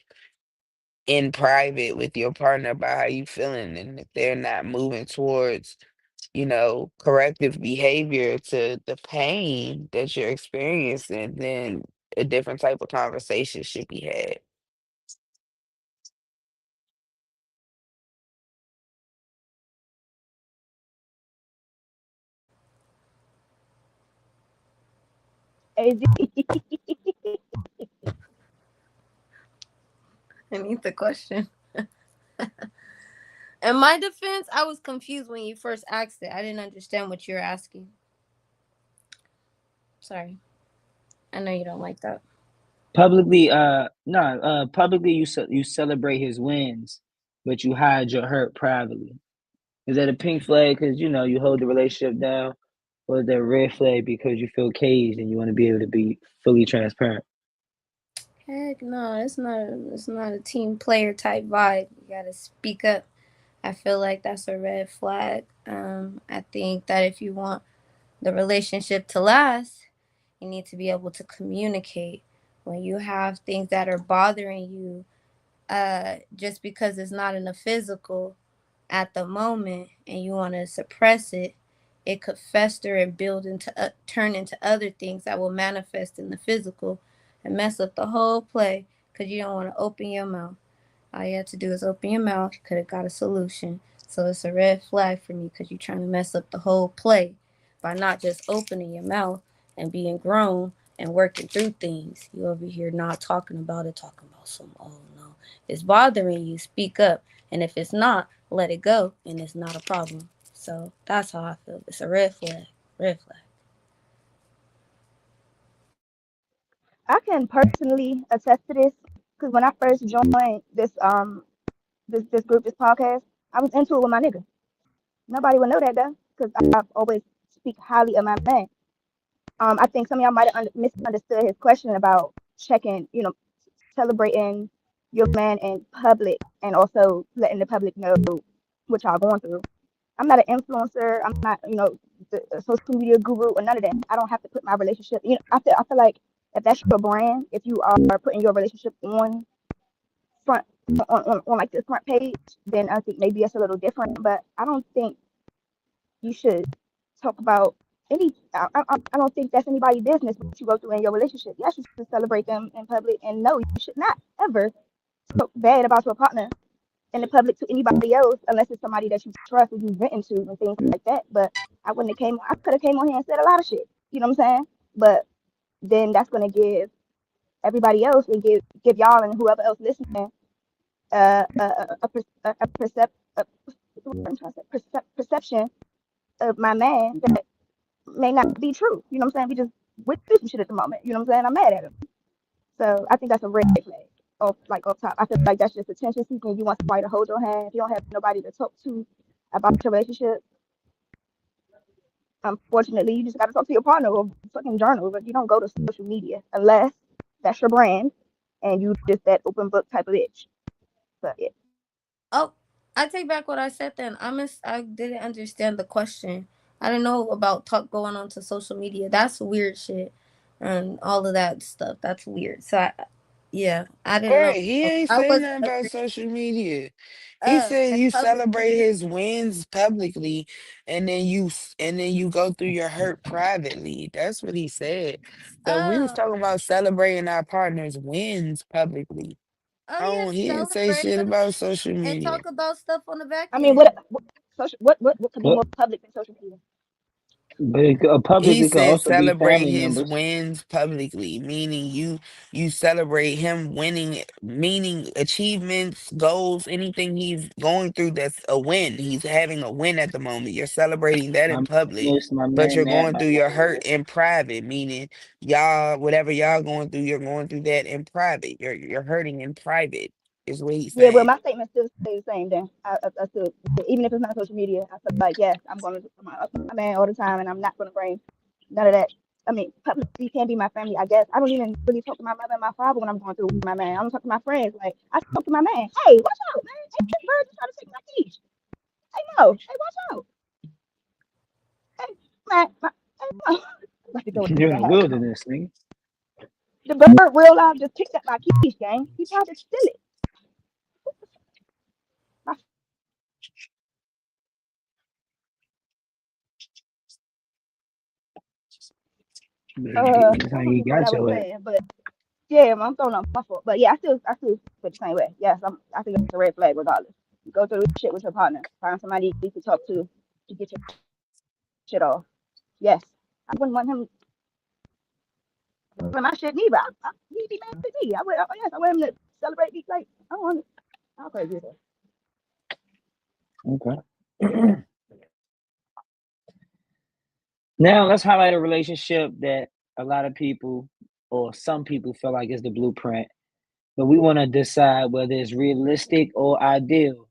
in private with your partner about how you feeling. And if they're not moving towards, corrective behavior to the pain that you're experiencing, then a different type of conversation should be had. AZ. I need the question. In my defense, I was confused when you first asked it. I didn't understand what you were asking. Sorry. I know you don't like that. Publicly, no, publicly you celebrate his wins, but you hide your hurt privately. Is that a pink flag because you hold the relationship down, or is that a red flag because you feel caged and you want to be able to be fully transparent? Heck no, it's not a team player type vibe. You gotta speak up. I feel like that's a red flag. I think that if you want the relationship to last, you need to be able to communicate. When you have things that are bothering you, just because it's not in the physical at the moment and you want to suppress it, it could fester and build into turn into other things that will manifest in the physical and mess up the whole play because you don't want to open your mouth. All you have to do is open your mouth. You could have got a solution. So it's a red flag for me because you're trying to mess up the whole play by not just opening your mouth and being grown and working through things. You over here not talking about it, talking about some, oh no. It's bothering you, speak up. And if it's not, let it go and it's not a problem. So that's how I feel. It's a red flag. Red flag. I can personally attest to this because when I first joined this group, this podcast, I was into it with my nigga. Nobody would know that though, because I always speak highly of my man. I think some of y'all might have misunderstood his question about checking, celebrating your man in public and also letting the public know what y'all going through. I'm not an influencer. I'm not, the social media guru or none of that. I don't have to put my relationship. I feel like if that's your brand, if you are putting your relationship on front on like the front page, then I think maybe it's a little different. But I don't think you should talk about any. I don't think that's anybody's business what you go through in your relationship. Yes, you should celebrate them in public, and no, you should not ever talk bad about your partner in the public to anybody else unless it's somebody that you trust and you vent into and things like that. But I wouldn't have came. I could have came on here and said a lot of shit. You know what I'm saying? But then that's gonna give everybody else and give y'all and whoever else listening a perception of my man that may not be true. You know what I'm saying? We just went through some shit at the moment. You know what I'm saying? I'm mad at him. So I think that's a red flag. Off top. I feel like that's just attention seeking. You want somebody to hold your hand. If you don't have nobody to talk to about your relationship, unfortunately, you just got to talk to your partner or fucking journal. But you don't go to social media unless that's your brand and you just that open book type of bitch. But yeah. Oh, I take back what I said then. I didn't understand the question. I didn't know about talk going on to social media. That's weird shit. And all of that stuff. That's weird. So yeah, I didn't know. Right, he ain't I say wasn't nothing about agree. social media. He said And you public. celebrate his wins publicly, and then you go through your hurt privately. That's what he said. So we was Oh, talking about celebrating our partner's wins publicly. oh Oh, yeah, he didn't say celebrate shit them about social and media. talk about stuff on the back I mean, end. what social what could be But more public than social media? but He publicly could said also be celebrate family his members. wins publicly, meaning you celebrate him winning, meaning achievements, goals, anything he's going through that's a win. He's having a win at the moment. You're celebrating that My in man public, this, my but you're man that, going my through your man hurt this. in private, meaning y'all, whatever y'all going through, you're going through that in private. You're hurting in private, is what he's Yeah, well, saying. my statement still stays the same. Then I still, even if it's not social media, I feel like yes, I'm going to my man all the time, and I'm not going to bring none of that. I mean, publicly can be my family, I guess. I don't even really talk to my mother and my father when I'm going through with my man. I don't talk to my friends. Like I talk to my man. Hey, watch out, man! Hey, this bird just trying to take my keys. Hey, no. Hey, watch out. Hey, man, hey, no. Like to go You're in that the house. wilderness, nigga. The bird real life just picked up my keys, gang. He tried to steal it. My, That's I how don't you remember what I got was your ass. saying, but yeah, I'm throwing up my fault. But yeah, I still feel the same way. Yes, I think it's a red flag regardless. You go through shit with your partner. Find somebody you can talk to get your shit off. Yes, I wouldn't want him doing my shit neither. He'd be mad at me. Yes, I want him to celebrate me. Like, I don't want it. I'll crazy with it. Okay. Now let's highlight a relationship that a lot of people or some people feel like is the blueprint, but we want to decide whether it's realistic or ideal.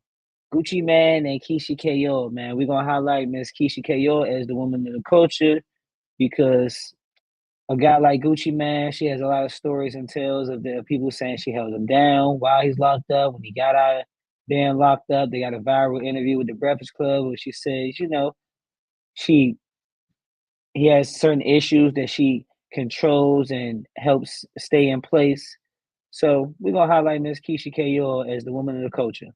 Gucci Man and Keyshia Ka'oir, man. We're gonna highlight Miss Keyshia Ka'oir as the woman of the culture because a guy like Gucci Man, she has a lot of stories and tales of the people saying she held him down while he's locked up. When he got out of being locked up, they got a viral interview with the Breakfast Club where she says, she he has certain issues that she controls and helps stay in place. So we're gonna highlight Miss Keyshia Ka'oir as the woman of the culture.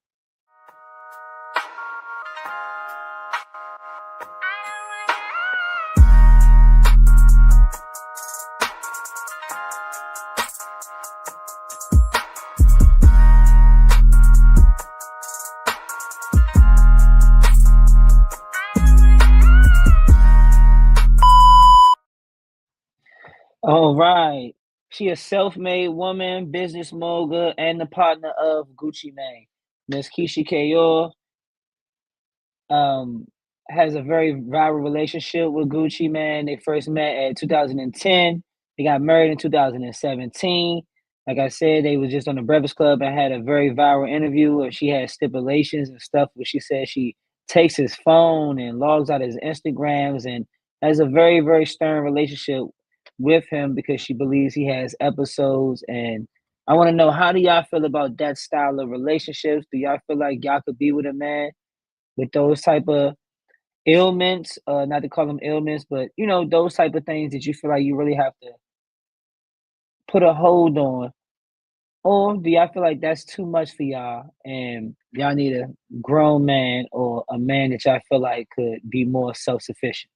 All right. She a self-made woman, business mogul, and the partner of Gucci Mane. Miss Keyshia Ka'oir um, has a very viral relationship with Gucci Mane. They first met at 2010. They got married in 2017. Like I said, they was just on the Breakfast Club and had a very viral interview where she had stipulations and stuff where she said she takes his phone and logs out his Instagrams and has a very, very stern relationship with him because she believes he has episodes. And I want to know, how do y'all feel about that style of relationships? Do y'all feel like y'all could be with a man with those type of ailments, not to call them ailments, but those type of things that you feel like you really have to put a hold on? Or do y'all feel like that's too much for y'all and y'all need a grown man or a man that y'all feel like could be more self-sufficient?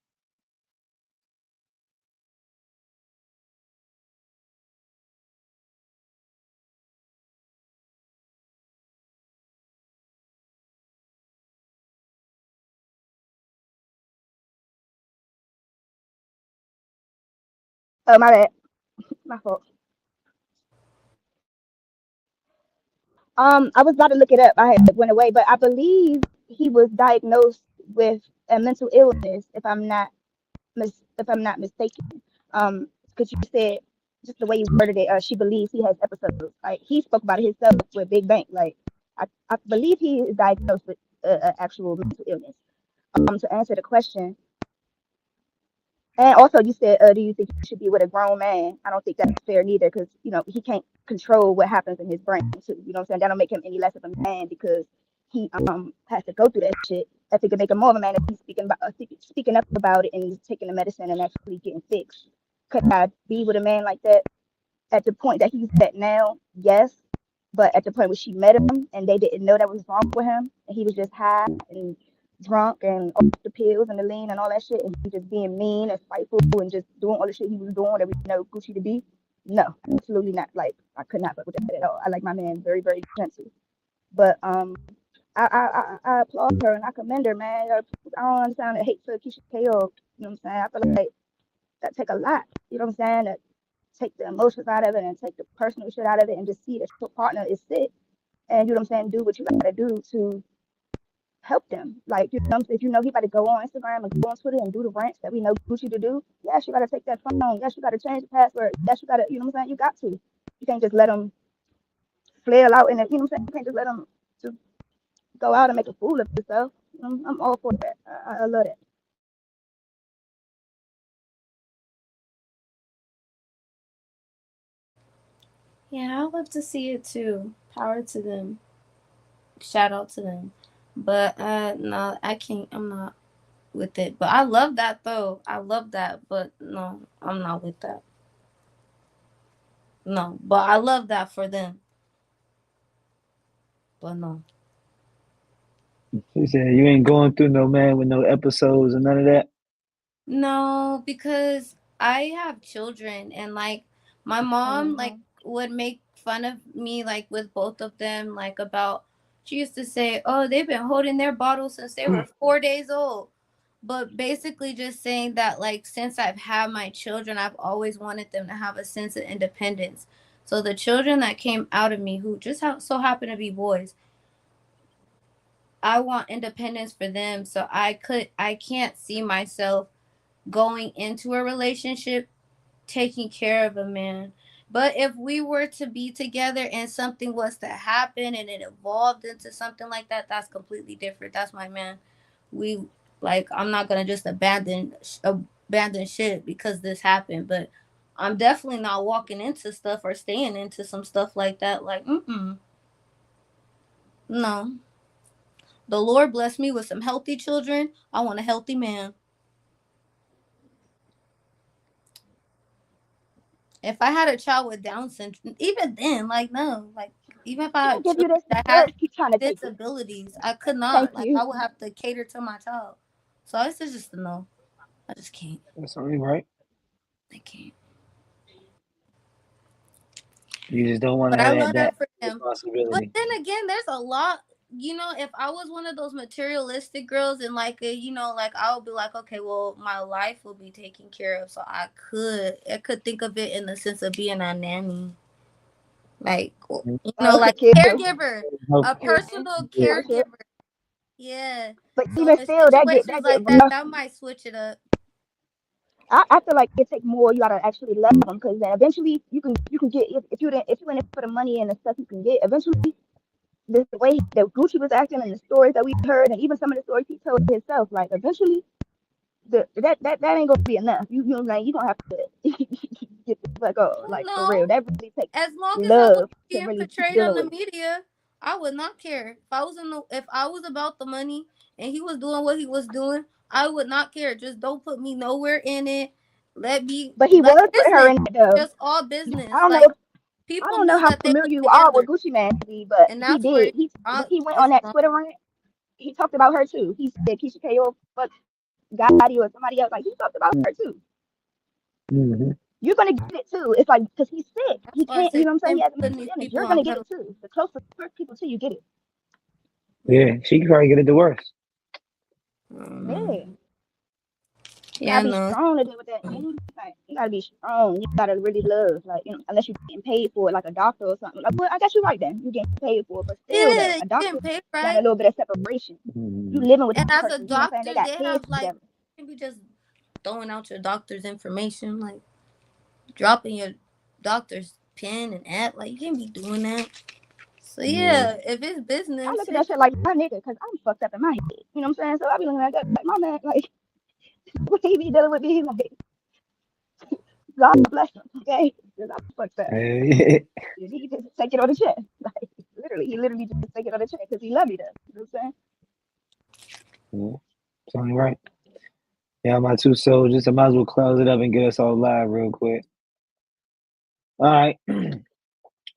Oh, my bad. My fault. I was about to look it up. I had went away, but I believe he was diagnosed with a mental illness, if I'm not mistaken. Because you said just the way you worded it, she believes he has episodes. Like he spoke about it himself with Big Bang. Like I believe he is diagnosed with actual mental illness. To answer the question, and also, you said, do you think you should be with a grown man? I don't think that's fair neither, because he can't control what happens in his brain. Too. You know what I'm saying? That don't make him any less of a man because he has to go through that shit. I think it make him more of a man if he's speaking up about it and he's taking the medicine and actually getting fixed. Could I be with a man like that at the point that he's at now? Yes, but at the point where she met him and they didn't know that was wrong with him, and he was just high and drunk and off the pills and the lean and all that shit, and he just being mean and spiteful and just doing all the shit he was doing that we know Gucci to be. No, absolutely not. Like I could not fuck with that at all. I like my man very, very gentle. But I applaud her and I commend her, man. I don't understand the hate for Keyshia Ka'oir. You know what I'm saying? I feel like that take a lot. You know what I'm saying? To take the emotions out of it and take the personal shit out of it and just see that your partner is sick, and you know what I'm saying, do what you gotta do to help them. Like, if you know he about to go on Instagram and go on Twitter and do the rants that we know Gucci to do, yes, you gotta take that phone. Yes, you gotta change the password. Yes, you gotta, you know what I'm saying? You got to. You can't just let them flail out in it. You know what I'm saying? You can't just let them just go out and make a fool of yourself. I'm all for that. I love that. Yeah, I love to see it too. Power to them. Shout out to them. But no, I can't. I'm not with it. But I love that though. I love that. But no, I'm not with that. No. But I love that for them. But no. She said you ain't going through no man with no episodes and none of that. No, because I have children and like my mom like would make fun of me like with both of them like about she used to say, "Oh, they've been holding their bottle since they were 4 days old." But basically just saying that like since I've had my children, I've always wanted them to have a sense of independence. So the children that came out of me who just so happen to be boys, I want independence for them. So I can't see myself going into a relationship taking care of a man. But if we were to be together and something was to happen and it evolved into something like that, that's completely different. That's my man. We like I'm not gonna just abandon shit because this happened, but I'm definitely not walking into stuff or staying into some stuff like that. Like, no. The Lord blessed me with some healthy children. I want a healthy man. If I had a child with Down syndrome, even then, like no, like even if I Can I had give you children this? that Girl, had keep trying to take it. disabilities, I could Thank not. Like you. I would have to cater to my child. So it's just a no. I just can't. That's only right. I can't. You just don't want But to I have love that that for him. But responsibility. then again, there's a lot. If I was one of those materialistic girls and like like I would be like, okay, well, my life will be taken care of, so I could think of it in the sense of being a nanny. Like like Cute. caregiver, Help. a personal Yeah. caregiver. Yeah. But So even in still, situations that get like that, rough. that might switch it up. I feel like it take more. You gotta actually love them because then eventually you can get if you in it for the money and the stuff you can get. Eventually, the way that Gucci was acting and the stories that we heard and even some of the stories he told himself, like eventually that ain't gonna be enough. You know what I'm saying? You gonna have to get the fuck off, Well, like for real. no. That really takes As long as I was love to being really keep portrayed on dealing the with it. media, I would not care. If I was about the money and he was doing what he was doing, I would not care. Just don't put me nowhere in it. Let me But he like was putting her business. in it though. Just all I business. don't know. Like I people don't know knew how that they familiar was you are with together. Gucci Man, but And he that's where did. When he went on it's that wrong. Twitter rant, he talked about her too. He said Keyshia Ka'oir fucked Gotti or somebody else. Like he talked about her too. Mm-hmm. You're gonna get it too. It's like because he's sick. That's He why I can't. say You you know what I'm saying? He can't has be a putting mental these illness. people You're on gonna get it pedestal. too. The closer people to you get it. Yeah, she could probably get it the worst. Yeah. You Yeah, gotta be no. strong to deal with that. Like, you gotta be strong. You gotta really love. Like unless you're getting paid for it, like a doctor or something. Like, well, I guess you're right then. You're getting paid for it, but still though, Yeah, you a doctor getting paid got a right. little bit of separation. You Mm-hmm. living with And that as a person. You know what I'm saying? They doctor, got they kids have like together. you can be just throwing out your doctor's information, like dropping your doctor's pen and app. Like you can't be doing that. So Yeah. yeah, if it's I business, look at that shit like my nigga, because I'm fucked up in my head. You know what I'm saying? So I be looking at that like my man, like what he be dealing with me, like God bless him, okay? Because I'm fucked up. Hey, And he just take it on the chest. Like literally, he literally just take it on the chest because he love me though. You know what I'm saying? yeah, it's only right. Yeah, my two soldiers. I might as well close it up and get us all live real quick. All right.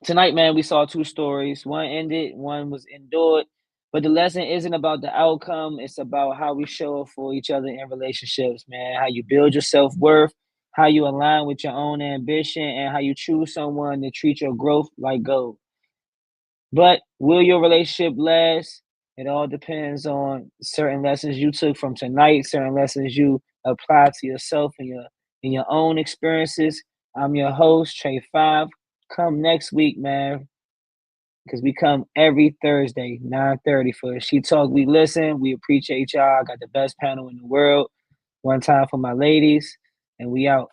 Tonight, man, we saw two stories. One ended, one was endured. But the lesson isn't about the outcome. It's about how we show up for each other in relationships, man. How you build your self-worth, how you align with your own ambition, and how you choose someone to treat your growth like gold. But will your relationship last? It all depends on certain lessons you took from tonight, certain lessons you apply to yourself and your own experiences. I'm your host, Trey 5. Come next week, man, because we come every Thursday, 9:30 for She Talk, We Listen. We appreciate y'all. I got the best panel in the world. One time for my ladies, and we out.